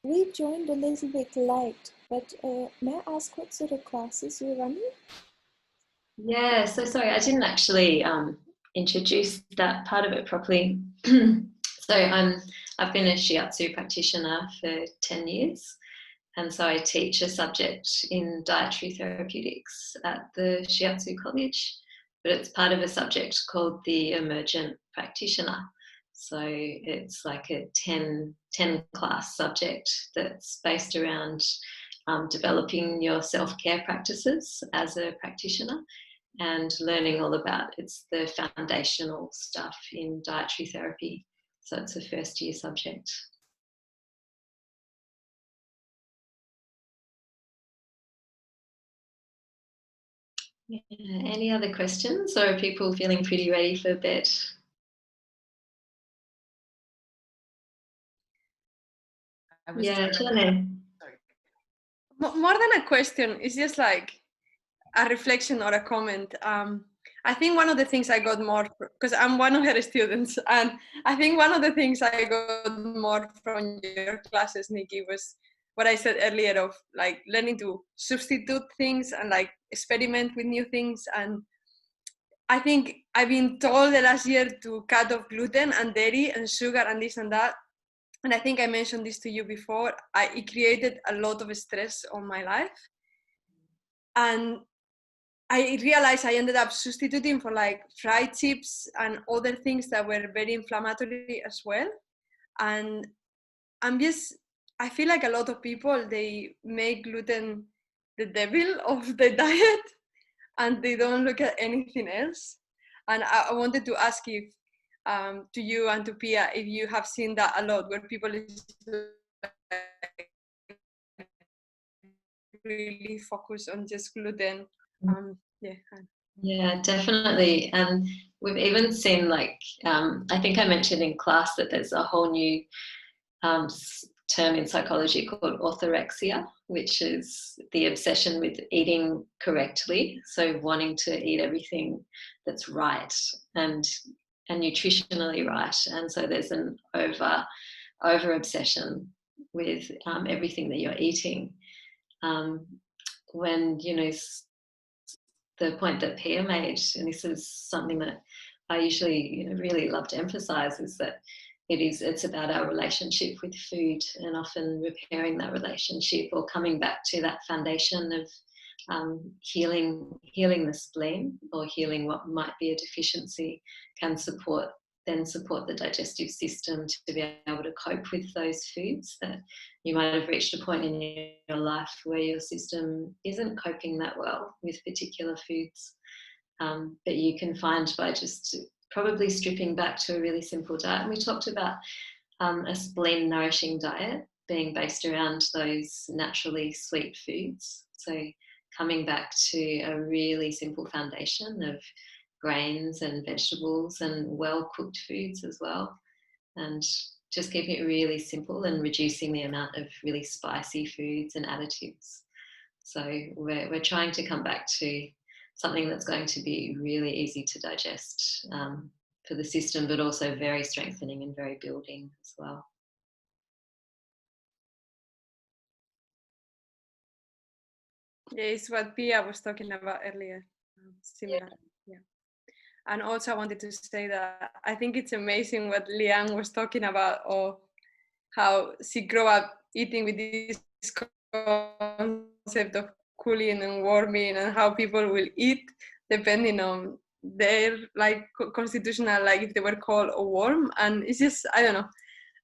We joined a little bit late, but may I ask what sort of classes you're running? Yeah, so sorry, I didn't actually introduce that part of it properly. So I've been a shiatsu practitioner for 10 years. And so I teach a subject in dietary therapeutics at the Shiatsu College, but it's part of a subject called the Emergent Practitioner. So it's like a 10 class subject that's based around developing your self-care practices as a practitioner and learning all about it's the foundational stuff in dietary therapy. So it's a first year subject. Yeah. Any other questions, or are people feeling pretty ready for bed? Yeah, Janet. More than a question, it's just like a reflection or a comment. I think one of the things I got more, because I'm one of her students, and I think one of the things I got more from your classes, Nikki, was what I said earlier of like learning to substitute things and like experiment with new things. And I think I've been told the last year to cut off gluten and dairy and sugar and this and that. And I think I mentioned this to you before. It created a lot of stress on my life. And I realized I ended up substituting for like fried chips and other things that were very inflammatory as well. And I feel like a lot of people, they make gluten the devil of the diet and they don't look at anything else. And I wanted to ask if, to you and to Pia, if you have seen that a lot, where people really focus on just gluten. Yeah, definitely. And we've even seen like, I think I mentioned in class that there's a whole new term in psychology called orthorexia, which is the obsession with eating correctly. So wanting to eat everything that's right. And nutritionally right. And so there's an over obsession with everything that you're eating. When, you know, the point that Pia made, and this is something that I usually, you know, really love to emphasize, is that it's about our relationship with food, and often repairing that relationship or coming back to that foundation of healing the spleen, or healing what might be a deficiency, can support the digestive system to be able to cope with those foods that you might have reached a point in your life where your system isn't coping that well with particular foods. But you can find by just probably stripping back to a really simple diet. And we talked about a spleen nourishing diet being based around those naturally sweet foods. So coming back to a really simple foundation of grains and vegetables and well-cooked foods as well, and just keeping it really simple and reducing the amount of really spicy foods and additives. So we're trying to come back to something that's going to be really easy to digest for the system, but also very strengthening and very building as well. Yeah, it's what Pia was talking about earlier. Similar. Yeah. And also I wanted to say that I think it's amazing what Leanne was talking about, or how she grew up eating with this concept of cooling and warming, and how people will eat depending on their like constitutional, like if they were cold or warm. And it's just, I don't know,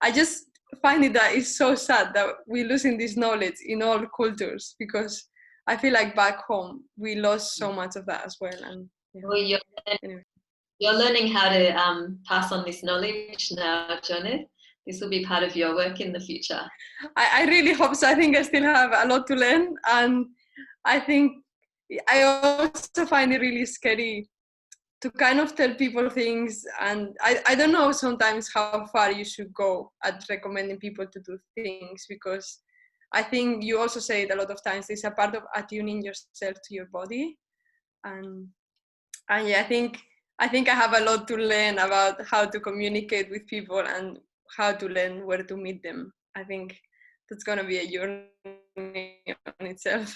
I just find it that it's so sad that we're losing this knowledge in all cultures, because I feel like back home we lost so much of that as well. And yeah. Well, you're learning how to pass on this knowledge now, Janet. This will be part of your work in the future. I really hope so. I think I still have a lot to learn, and I think I also find it really scary to kind of tell people things, and I don't know sometimes how far you should go at recommending people to do things, because I think you also say it a lot of times, it's a part of attuning yourself to your body, and yeah, I think I have a lot to learn about how to communicate with people and how to learn where to meet them. I think that's going to be a journey on itself.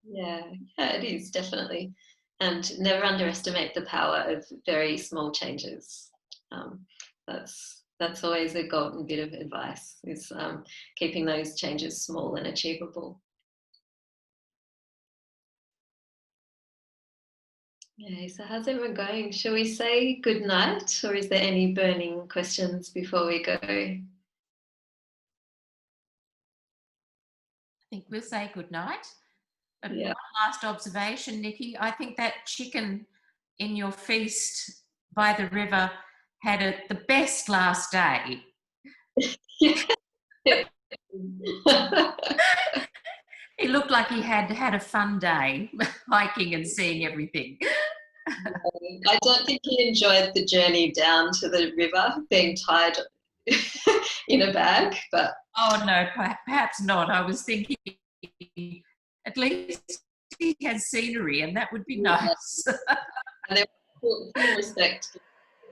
Yeah, it is, definitely. And never underestimate the power of very small changes. That's always a golden bit of advice, is keeping those changes small and achievable. Okay, so how's everyone going? Shall we say good night, or is there any burning questions before we go? I think we'll say good night. But yeah. One last observation, Nikki. I think that chicken in your feast by the river had the best last day. He looked like he had a fun day hiking and seeing everything. I don't think he enjoyed the journey down to the river, being tied in a bag. But oh no, perhaps not. I was thinking at least he had scenery, and that would be nice. And there was full respect.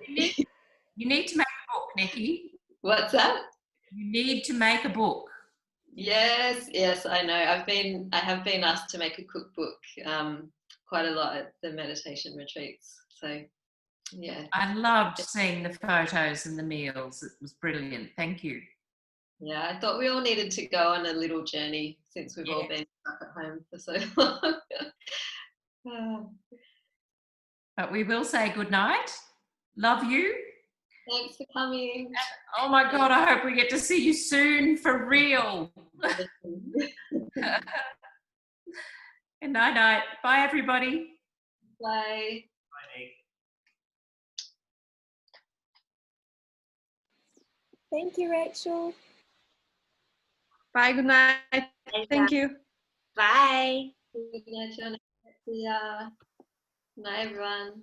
You need to make a book, Nikki. What's that? You need to make a book. Yes, I know. I have been asked to make a cookbook quite a lot at the meditation retreats. So, yeah. I loved seeing the photos and the meals. It was brilliant. Thank you. Yeah, I thought we all needed to go on a little journey since we've all been stuck at home for so long. But we will say good night. Love you. Thanks for coming. And, oh my God, I hope we get to see you soon for real. Good night. Bye, everybody. Bye. Bye. Thank you, Rachel. Bye, good night. Thank you. Bye. Good night, John. Yeah. Good night, everyone.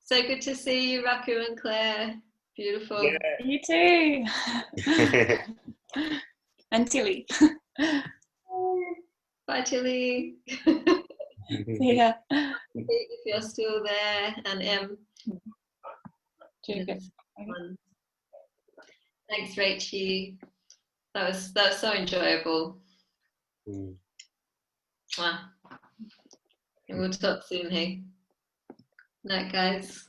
So good to see you, Raku and Claire. Beautiful. Yeah. You too. And Tilly. Bye, Tilly. Yeah. If you're still there, and M. Thanks, Rachie. That was so enjoyable. And we'll talk soon, hey. Night, guys.